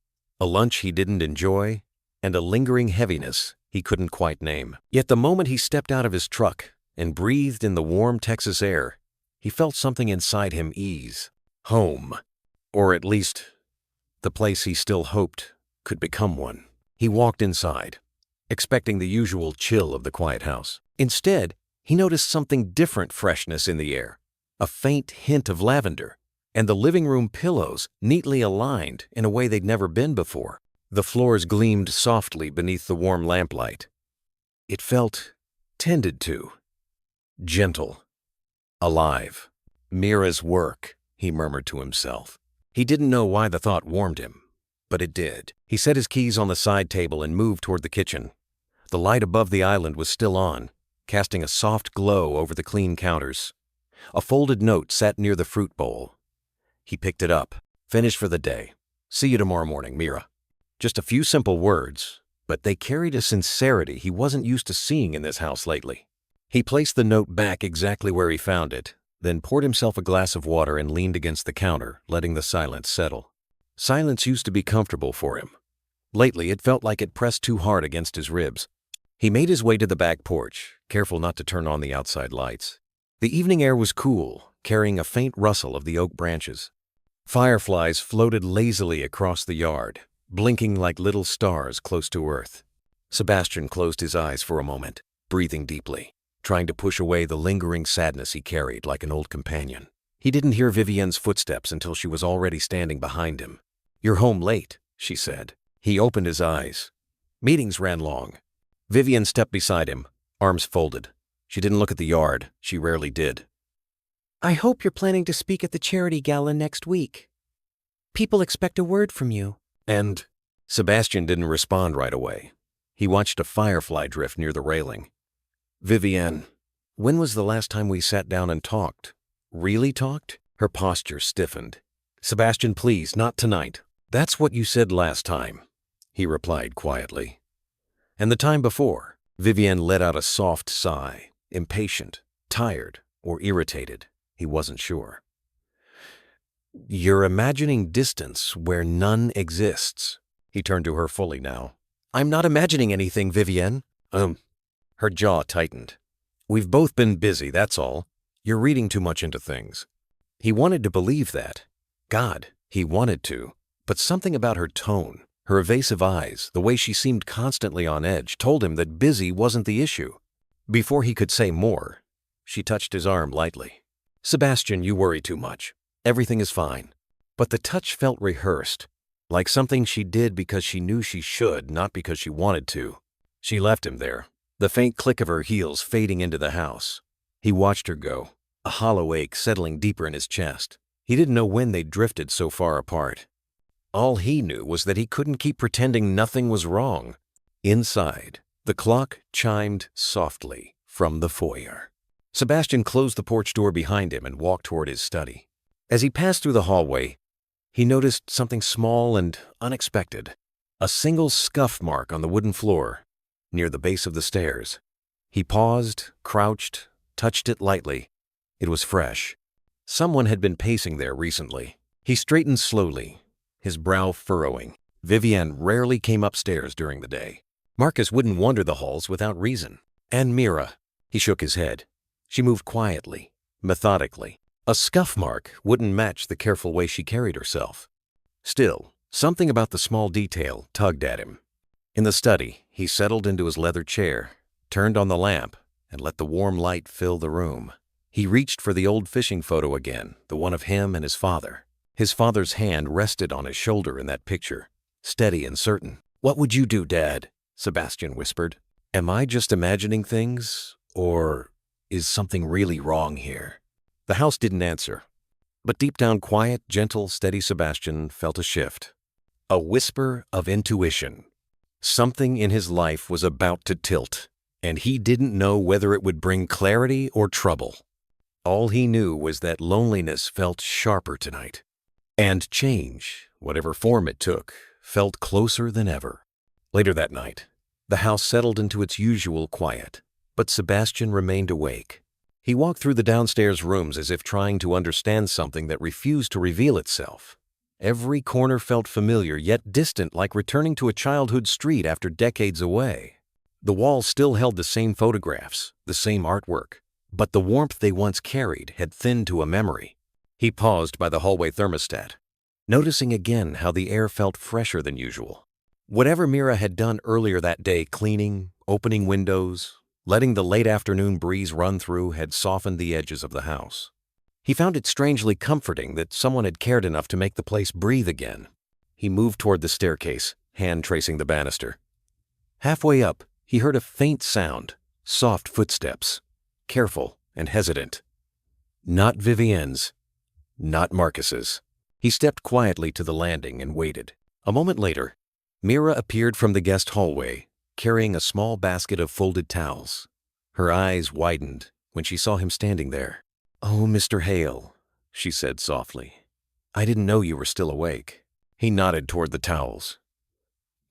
a lunch he didn't enjoy, and a lingering heaviness he couldn't quite name. Yet the moment he stepped out of his truck and breathed in the warm Texas air, he felt something inside him ease. Home. Or at least, the place he still hoped could become one. He walked inside, expecting the usual chill of the quiet house. Instead, he noticed something different: freshness in the air, a faint hint of lavender, and the living room pillows neatly aligned in a way they'd never been before. The floors gleamed softly beneath the warm lamplight. It felt tended to, gentle, alive. Mira's work, he murmured to himself. He didn't know why the thought warmed him, but it did. He set his keys on the side table and moved toward the kitchen. The light above the island was still on, casting a soft glow over the clean counters. A folded note sat near the fruit bowl. He picked it up. Finished for the day. See you tomorrow morning, Mira. Just a few simple words, but they carried a sincerity he wasn't used to seeing in this house lately. He placed the note back exactly where he found it, then poured himself a glass of water and leaned against the counter, letting the silence settle. Silence used to be comfortable for him. Lately, it felt like it pressed too hard against his ribs. He made his way to the back porch, careful not to turn on the outside lights. The evening air was cool, carrying a faint rustle of the oak branches. Fireflies floated lazily across the yard, blinking like little stars close to earth. Sebastian closed his eyes for a moment, breathing deeply, trying to push away the lingering sadness he carried like an old companion. He didn't hear Vivienne's footsteps until she was already standing behind him. You're home late, she said. He opened his eyes. Meetings ran long. Vivienne stepped beside him, arms folded. She didn't look at the yard. She rarely did. I hope you're planning to speak at the charity gala next week. People expect a word from you. And Sebastian didn't respond right away. He watched a firefly drift near the railing. "Vivienne, when was the last time we sat down and talked? Really talked?" Her posture stiffened. "Sebastian, please, not tonight." "That's what you said last time," he replied quietly. "And the time before?" Vivienne let out a soft sigh, impatient, tired, or irritated. He wasn't sure. "You're imagining distance where none exists." He turned to her fully now. "I'm not imagining anything, Vivienne." Her jaw tightened. "We've both been busy, that's all. You're reading too much into things." He wanted to believe that. God, he wanted to. But something about her tone, her evasive eyes, the way she seemed constantly on edge, told him that busy wasn't the issue. Before he could say more, she touched his arm lightly. "Sebastian, you worry too much. Everything is fine." But the touch felt rehearsed, like something she did because she knew she should, not because she wanted to. She left him there, the faint click of her heels fading into the house. He watched her go, a hollow ache settling deeper in his chest. He didn't know when they'd drifted so far apart. All he knew was that he couldn't keep pretending nothing was wrong. Inside, the clock chimed softly from the foyer. Sebastian closed the porch door behind him and walked toward his study. As he passed through the hallway, he noticed something small and unexpected. A single scuff mark on the wooden floor, near the base of the stairs. He paused, crouched, touched it lightly. It was fresh. Someone had been pacing there recently. He straightened slowly, his brow furrowing. Vivienne rarely came upstairs during the day. Marcus wouldn't wander the halls without reason. And Mira. He shook his head. She moved quietly, methodically. A scuff mark wouldn't match the careful way she carried herself. Still, something about the small detail tugged at him. In the study, he settled into his leather chair, turned on the lamp, and let the warm light fill the room. He reached for the old fishing photo again, the one of him and his father. His father's hand rested on his shoulder in that picture, steady and certain. "What would you do, Dad?" Sebastian whispered. "Am I just imagining things, or is something really wrong here?" The house didn't answer, but deep down quiet, gentle, steady Sebastian felt a shift. A whisper of intuition. Something in his life was about to tilt, and he didn't know whether it would bring clarity or trouble. All he knew was that loneliness felt sharper tonight, and change, whatever form it took, felt closer than ever. Later that night, the house settled into its usual quiet, but Sebastian remained awake. He walked through the downstairs rooms as if trying to understand something that refused to reveal itself. Every corner felt familiar yet distant, like returning to a childhood street after decades away. The walls still held the same photographs, the same artwork, but the warmth they once carried had thinned to a memory. He paused by the hallway thermostat, noticing again how the air felt fresher than usual. Whatever Mira had done earlier that day, cleaning, opening windows, letting the late afternoon breeze run through, had softened the edges of the house. He found it strangely comforting that someone had cared enough to make the place breathe again. He moved toward the staircase, hand tracing the banister. Halfway up, he heard a faint sound, soft footsteps, careful and hesitant. Not Vivienne's, not Marcus's. He stepped quietly to the landing and waited. A moment later, Mira appeared from the guest hallway, carrying a small basket of folded towels. Her eyes widened when she saw him standing there. "Oh, Mr. Hale," she said softly. "I didn't know you were still awake." He nodded toward the towels.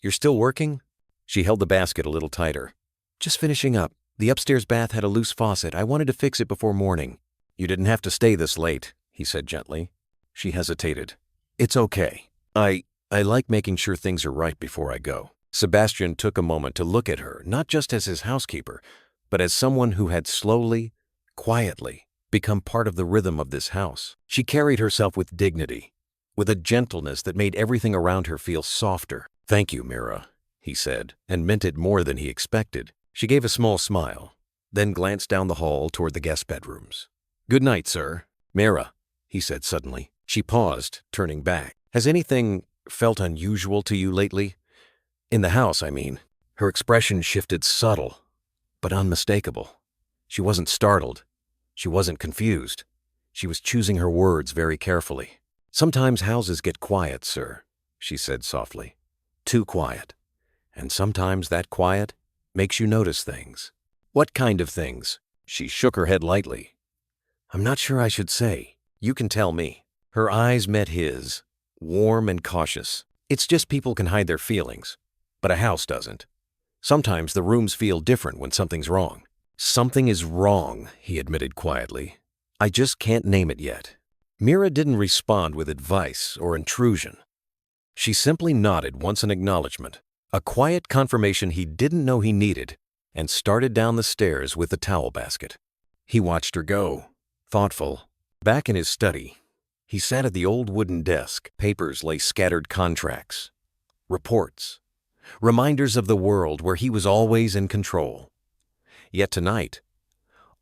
"You're still working?" She held the basket a little tighter. "Just finishing up. The upstairs bath had a loose faucet. I wanted to fix it before morning." "You didn't have to stay this late," he said gently. She hesitated. "It's okay. I like making sure things are right before I go." Sebastian took a moment to look at her, not just as his housekeeper, but as someone who had slowly, quietly, become part of the rhythm of this house. She carried herself with dignity, with a gentleness that made everything around her feel softer. "Thank you, Mira," he said, and meant it more than he expected. She gave a small smile, then glanced down the hall toward the guest bedrooms. "Good night, sir." "Mira," he said suddenly. She paused, turning back. "Has anything felt unusual to you lately? In the house, I mean." Her expression shifted, subtle, but unmistakable. She wasn't startled. She wasn't confused. She was choosing her words very carefully. "Sometimes houses get quiet, sir," she said softly. "Too quiet. And sometimes that quiet makes you notice things. What kind of things? She shook her head lightly. I'm not sure I should say. You can tell me. Her eyes met his, warm and cautious. It's just people can hide their feelings, but a house doesn't. Sometimes the rooms feel different when something's wrong. Something is wrong, he admitted quietly. I just can't name it yet. Mira didn't respond with advice or intrusion. She simply nodded once in acknowledgement, a quiet confirmation he didn't know he needed, and started down the stairs with the towel basket. He watched her go, thoughtful. Back in his study, he sat at the old wooden desk. Papers lay scattered, contracts, reports, reminders of the world where he was always in control. Yet tonight,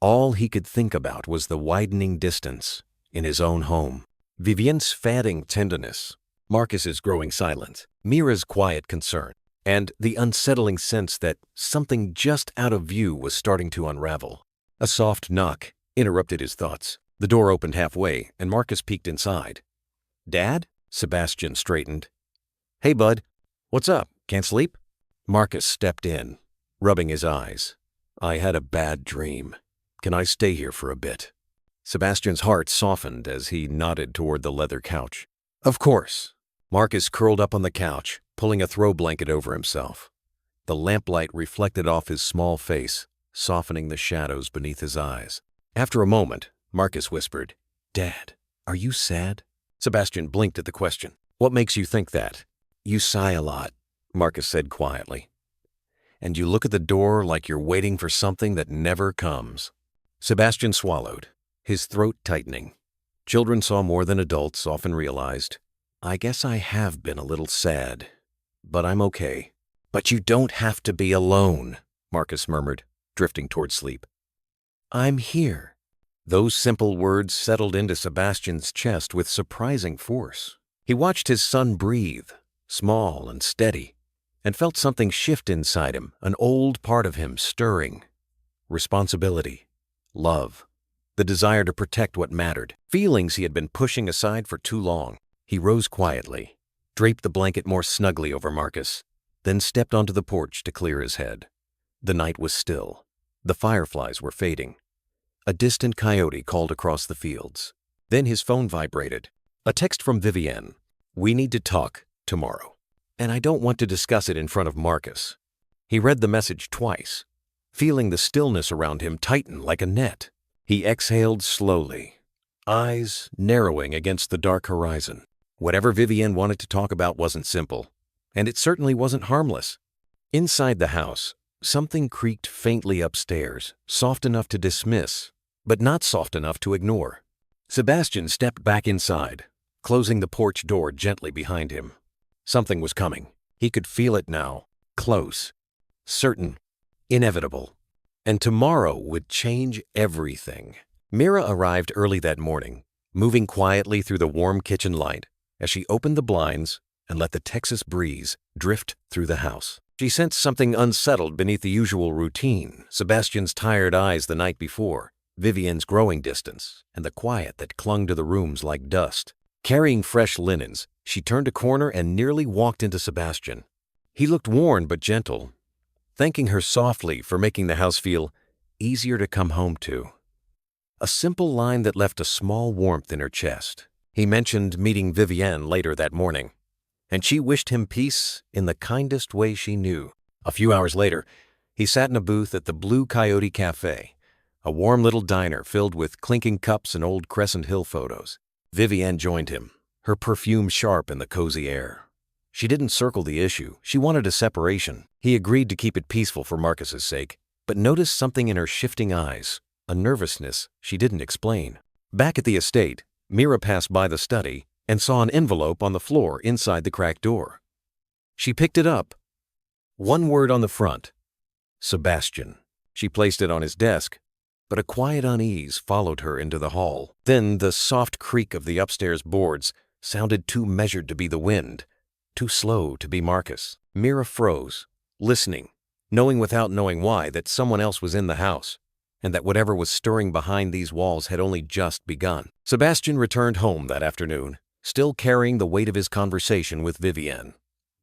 all he could think about was the widening distance in his own home. Vivienne's fading tenderness, Marcus's growing silence, Mira's quiet concern, and the unsettling sense that something just out of view was starting to unravel. A soft knock interrupted his thoughts. The door opened halfway, and Marcus peeked inside. Dad? Sebastian straightened. Hey, bud. What's up? Can't sleep? Marcus stepped in, rubbing his eyes. I had a bad dream. Can I stay here for a bit? Sebastian's heart softened as he nodded toward the leather couch. Of course. Marcus curled up on the couch, pulling a throw blanket over himself. The lamplight reflected off his small face, softening the shadows beneath his eyes. After a moment, Marcus whispered, Dad, are you sad? Sebastian blinked at the question. What makes you think that? You sigh a lot, Marcus said quietly. And you look at the door like you're waiting for something that never comes. Sebastian swallowed, his throat tightening. Children saw more than adults often realized. I guess I have been a little sad, but I'm okay. But you don't have to be alone, Marcus murmured, drifting toward sleep. I'm here. Those simple words settled into Sebastian's chest with surprising force. He watched his son breathe, small and steady, and felt something shift inside him, an old part of him stirring. Responsibility, love, the desire to protect what mattered, feelings he had been pushing aside for too long. He rose quietly, draped the blanket more snugly over Marcus, then stepped onto the porch to clear his head. The night was still. The fireflies were fading. A distant coyote called across the fields. Then his phone vibrated. A text from Vivienne. We need to talk tomorrow. And I don't want to discuss it in front of Marcus. He read the message twice, feeling the stillness around him tighten like a net. He exhaled slowly, eyes narrowing against the dark horizon. Whatever Vivienne wanted to talk about wasn't simple, and it certainly wasn't harmless. Inside the house, something creaked faintly upstairs, soft enough to dismiss, but not soft enough to ignore. Sebastian stepped back inside, closing the porch door gently behind him. Something was coming. He could feel it now, close, certain, inevitable. And tomorrow would change everything. Mira arrived early that morning, moving quietly through the warm kitchen light as she opened the blinds and let the Texas breeze drift through the house. She sensed something unsettled beneath the usual routine, Sebastian's tired eyes the night before, Vivienne's growing distance, and the quiet that clung to the rooms like dust. Carrying fresh linens, she turned a corner and nearly walked into Sebastian. He looked worn but gentle, thanking her softly for making the house feel easier to come home to. A simple line that left a small warmth in her chest. He mentioned meeting Vivienne later that morning, and she wished him peace in the kindest way she knew. A few hours later, he sat in a booth at the Blue Coyote Cafe, a warm little diner filled with clinking cups and old Crescent Hill photos. Vivienne joined him, her perfume sharp in the cozy air. She didn't circle the issue. She wanted a separation. He agreed to keep it peaceful for Marcus's sake, but noticed something in her shifting eyes, a nervousness she didn't explain. Back at the estate, Mira passed by the study and saw an envelope on the floor inside the cracked door. She picked it up. One word on the front, Sebastian. She placed it on his desk, but a quiet unease followed her into the hall. Then the soft creak of the upstairs boards sounded too measured to be the wind, too slow to be Marcus. Mira froze, listening, knowing without knowing why that someone else was in the house, and that whatever was stirring behind these walls had only just begun. Sebastian returned home that afternoon, still carrying the weight of his conversation with Vivienne.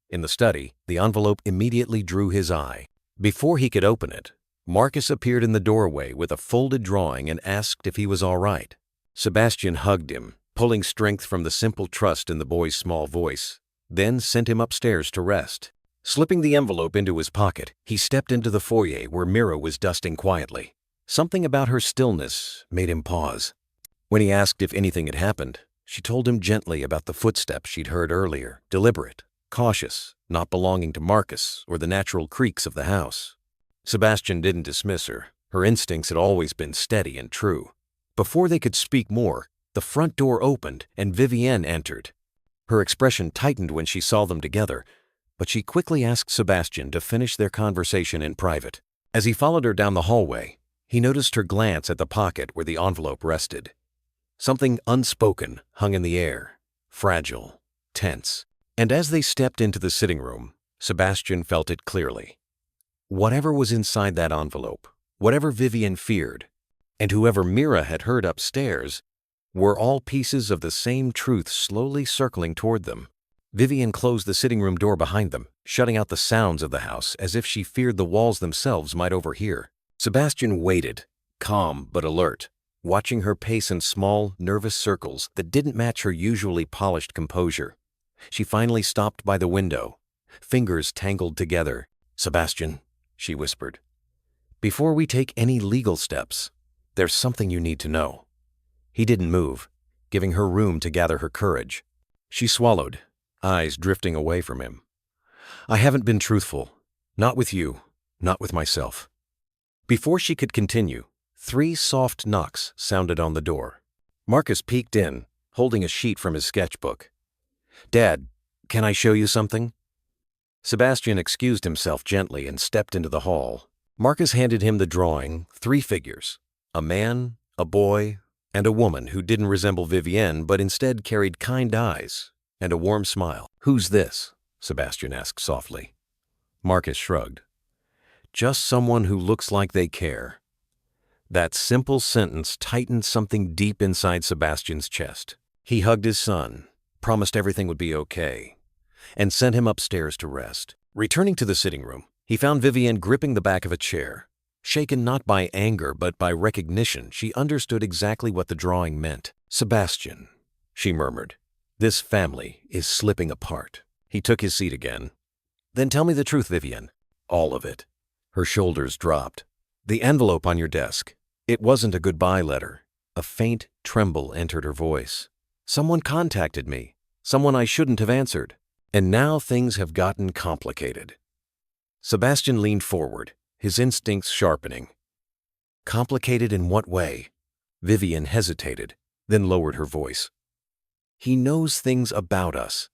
In the study, the envelope immediately drew his eye. Before he could open it, Marcus appeared in the doorway with a folded drawing and asked if he was all right. Sebastian hugged him, pulling strength from the simple trust in the boy's small voice, then sent him upstairs to rest. Slipping the envelope into his pocket, he stepped into the foyer where Mira was dusting quietly. Something about her stillness made him pause. When he asked if anything had happened, she told him gently about the footsteps she'd heard earlier, deliberate, cautious, not belonging to Marcus or the natural creaks of the house. Sebastian didn't dismiss her. Her instincts had always been steady and true. Before they could speak more, the front door opened and Vivienne entered. Her expression tightened when she saw them together, but she quickly asked Sebastian to finish their conversation in private. As he followed her down the hallway, he noticed her glance at the pocket where the envelope rested. Something unspoken hung in the air, fragile, tense. And as they stepped into the sitting room, Sebastian felt it clearly. Whatever was inside that envelope, whatever Vivienne feared, and whoever Mira had heard upstairs, were all pieces of the same truth slowly circling toward them. Vivienne closed the sitting room door behind them, shutting out the sounds of the house as if she feared the walls themselves might overhear. Sebastian waited, calm but alert, watching her pace in small, nervous circles that didn't match her usually polished composure. She finally stopped by the window, fingers tangled together. "Sebastian," she whispered, "before we take any legal steps, there's something you need to know." He didn't move, giving her room to gather her courage. She swallowed, eyes drifting away from him. "I haven't been truthful. Not with you, not with myself." Before she could continue, 3 soft knocks sounded on the door. Marcus peeked in, holding a sheet from his sketchbook. "Dad, can I show you something?" Sebastian excused himself gently and stepped into the hall. Marcus handed him the drawing, 3 figures, a man, a boy, and a woman who didn't resemble Vivienne but instead carried kind eyes and a warm smile. "Who's this?" Sebastian asked softly. Marcus shrugged. "Just someone who looks like they care." That simple sentence tightened something deep inside Sebastian's chest. He hugged his son, promised everything would be okay, and sent him upstairs to rest. Returning to the sitting room, he found Vivienne gripping the back of a chair. Shaken not by anger but by recognition, she understood exactly what the drawing meant. "Sebastian," she murmured, "this family is slipping apart." He took his seat again. "Then tell me the truth, Vivienne. All of it." Her shoulders dropped. "The envelope on your desk. It wasn't a goodbye letter." A faint tremble entered her voice. "Someone contacted me. Someone I shouldn't have answered. And now things have gotten complicated." Sebastian leaned forward, his instincts sharpening. "Complicated in what way?" Vivienne hesitated, then lowered her voice. "He knows things about us.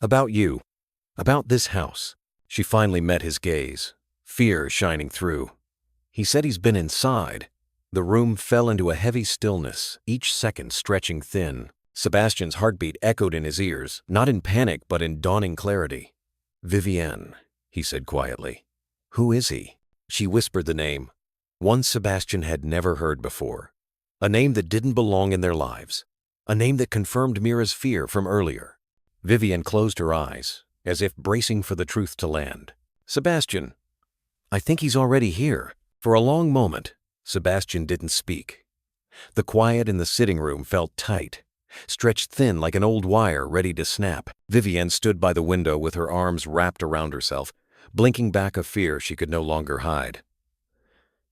About you. About this house." She finally met his gaze, fear shining through. "He said he's been inside." The room fell into a heavy stillness, each second stretching thin. Sebastian's heartbeat echoed in his ears, not in panic but in dawning clarity. "Vivienne," he said quietly. "Who is he?" She whispered the name, one Sebastian had never heard before. A name that didn't belong in their lives. A name that confirmed Mira's fear from earlier. Vivienne closed her eyes, as if bracing for the truth to land. "Sebastian, I think he's already here." For a long moment, Sebastian didn't speak. The quiet in the sitting room felt tight, stretched thin like an old wire ready to snap. Vivienne stood by the window with her arms wrapped around herself, blinking back a fear she could no longer hide.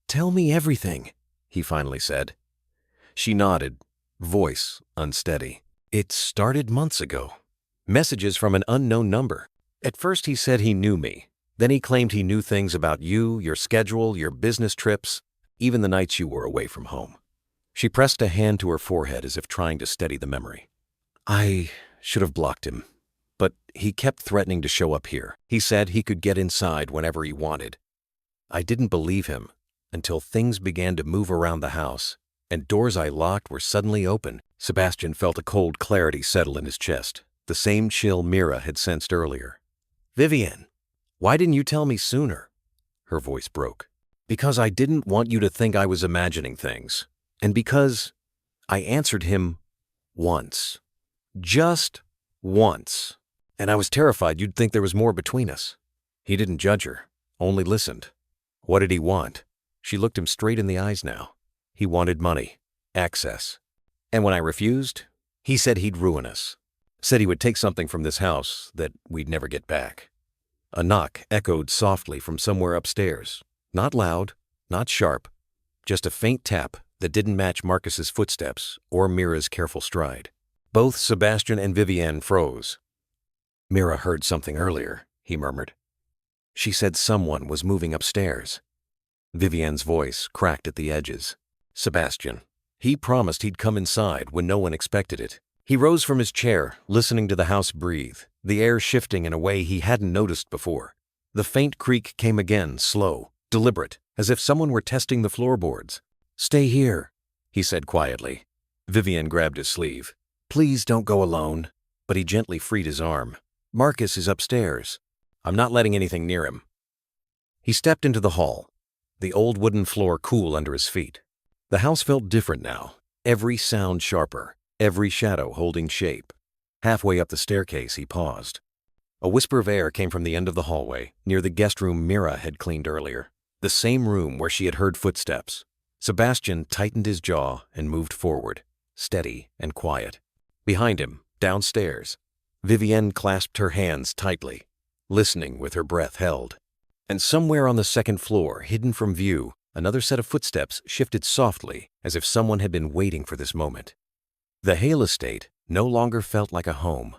"Tell me everything," he finally said. She nodded, voice unsteady. "It started months ago. Messages from an unknown number. At first he said he knew me. Then he claimed he knew things about you, your schedule, your business trips, even the nights you were away from home." She pressed a hand to her forehead as if trying to steady the memory. "I should have blocked him, but he kept threatening to show up here. He said he could get inside whenever he wanted. I didn't believe him until things began to move around the house, and doors I locked were suddenly open." Sebastian felt a cold clarity settle in his chest, the same chill Mira had sensed earlier. "Vivienne, why didn't you tell me sooner?" Her voice broke. "Because I didn't want you to think I was imagining things. And because I answered him once. Just once. And I was terrified you'd think there was more between us. He didn't judge her, only listened. What did he want? She looked him straight in the eyes now. He wanted money, access. And when I refused, he said he'd ruin us. Said he would take something from this house that we'd never get back. A knock echoed softly from somewhere upstairs. Not loud, not sharp, just a faint tap that didn't match Marcus's footsteps or Mira's careful stride. Both Sebastian and Vivienne froze. Mira heard something earlier, he murmured. She said someone was moving upstairs. Vivienne's voice cracked at the edges. Sebastian. He promised he'd come inside when no one expected it. He rose from his chair, listening to the house breathe, the air shifting in a way he hadn't noticed before. The faint creak came again, slow, deliberate, as if someone were testing the floorboards. Stay here, he said quietly. Vivienne grabbed his sleeve. Please don't go alone. But he gently freed his arm. Marcus is upstairs. I'm not letting anything near him. He stepped into the hall, the old wooden floor cool under his feet. The house felt different now, every sound sharper, every shadow holding shape. Halfway up the staircase, he paused. A whisper of air came from the end of the hallway, near the guest room Mira had cleaned earlier, the same room where she had heard footsteps. Sebastian tightened his jaw and moved forward, steady and quiet. Behind him, downstairs, Vivienne clasped her hands tightly, listening with her breath held. And somewhere on the second floor, hidden from view, another set of footsteps shifted softly, as if someone had been waiting for this moment. The Hale estate no longer felt like a home.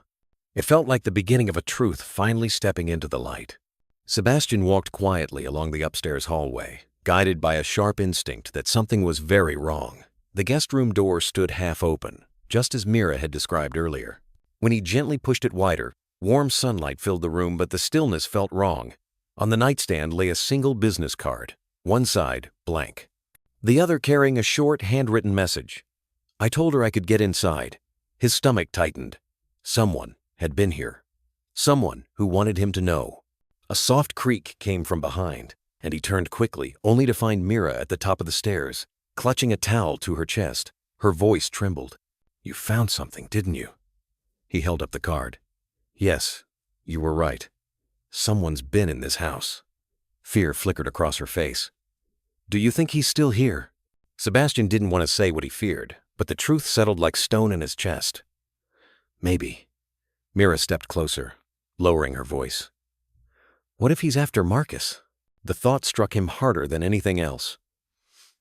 It felt like the beginning of a truth finally stepping into the light. Sebastian walked quietly along the upstairs hallway, guided by a sharp instinct that something was very wrong. The guest room door stood half open, just as Mira had described earlier. When he gently pushed it wider, warm sunlight filled the room, but the stillness felt wrong. On the nightstand lay a single business card, one side blank, the other carrying a short, handwritten message. I told her I could get inside. His stomach tightened. Someone had been here. Someone who wanted him to know. A soft creak came from behind, and he turned quickly, only to find Mira at the top of the stairs, clutching a towel to her chest. Her voice trembled. You found something, didn't you? He held up the card. Yes, you were right. Someone's been in this house. Fear flickered across her face. Do you think he's still here? Sebastian didn't want to say what he feared, but the truth settled like stone in his chest. Maybe. Mira stepped closer, lowering her voice. What if he's after Marcus? The thought struck him harder than anything else.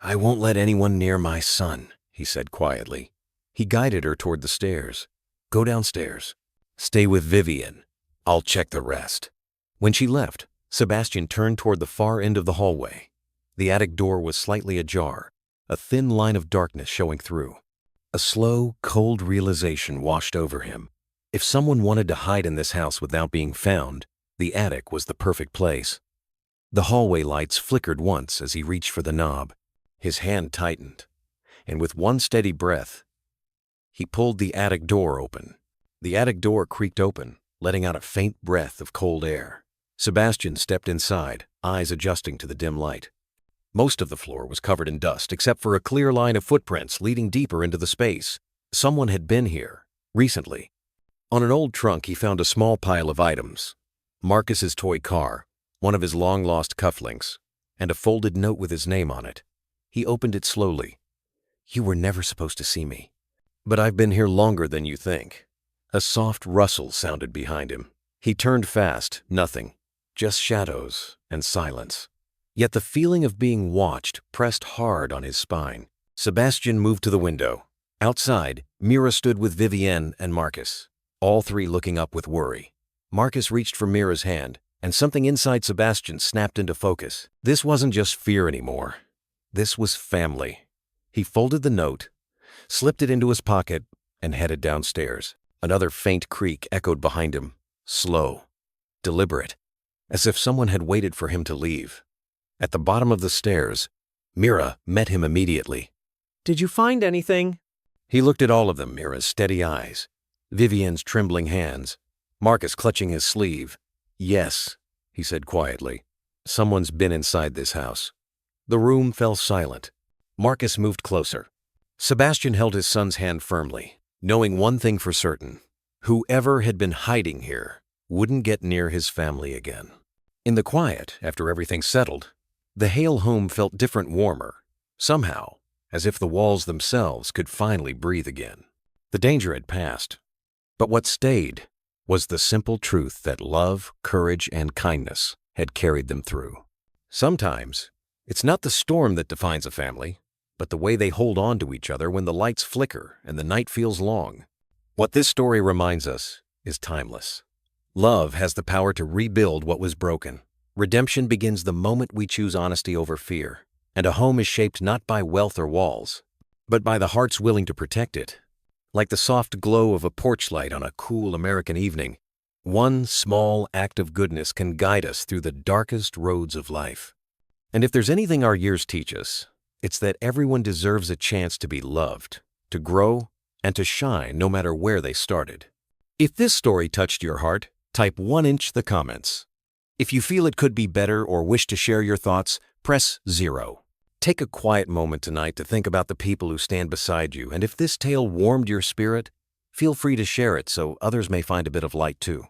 I won't let anyone near my son, he said quietly. He guided her toward the stairs. Go downstairs. Stay with Vivienne. I'll check the rest. When she left, Sebastian turned toward the far end of the hallway. The attic door was slightly ajar, a thin line of darkness showing through. A slow, cold realization washed over him. If someone wanted to hide in this house without being found, the attic was the perfect place. The hallway lights flickered once as he reached for the knob. His hand tightened, and with one steady breath, he pulled the attic door open. The attic door creaked open, letting out a faint breath of cold air. Sebastian stepped inside, eyes adjusting to the dim light. Most of the floor was covered in dust, except for a clear line of footprints leading deeper into the space. Someone had been here, recently. On an old trunk, he found a small pile of items. Marcus's toy car, one of his long-lost cufflinks, and a folded note with his name on it. He opened it slowly. You were never supposed to see me. But I've been here longer than you think. A soft rustle sounded behind him. He turned fast, nothing, just shadows and silence. Yet the feeling of being watched pressed hard on his spine. Sebastian moved to the window. Outside, Mira stood with Vivienne and Marcus, all three looking up with worry. Marcus reached for Mira's hand, and something inside Sebastian snapped into focus. This wasn't just fear anymore. This was family. He folded the note, slipped it into his pocket, and headed downstairs. Another faint creak echoed behind him, slow, deliberate, as if someone had waited for him to leave. At the bottom of the stairs, Mira met him immediately. Did you find anything? He looked at all of them, Mira's steady eyes, Vivienne's trembling hands, Marcus clutching his sleeve. Yes, he said quietly. Someone's been inside this house. The room fell silent. Marcus moved closer. Sebastian held his son's hand firmly, knowing one thing for certain. Whoever had been hiding here wouldn't get near his family again. In the quiet, after everything settled, the Hale home felt different, warmer, somehow, as if the walls themselves could finally breathe again. The danger had passed, but what stayed was the simple truth that love, courage, and kindness had carried them through. Sometimes, it's not the storm that defines a family, but the way they hold on to each other when the lights flicker and the night feels long. What this story reminds us is timeless. Love has the power to rebuild what was broken. Redemption begins the moment we choose honesty over fear, and a home is shaped not by wealth or walls, but by the hearts willing to protect it. Like the soft glow of a porch light on a cool American evening, one small act of goodness can guide us through the darkest roads of life. And if there's anything our years teach us, it's that everyone deserves a chance to be loved, to grow, and to shine no matter where they started. If this story touched your heart, type 1 in the comments. If you feel it could be better or wish to share your thoughts, press 0. Take a quiet moment tonight to think about the people who stand beside you, and if this tale warmed your spirit, feel free to share it so others may find a bit of light too.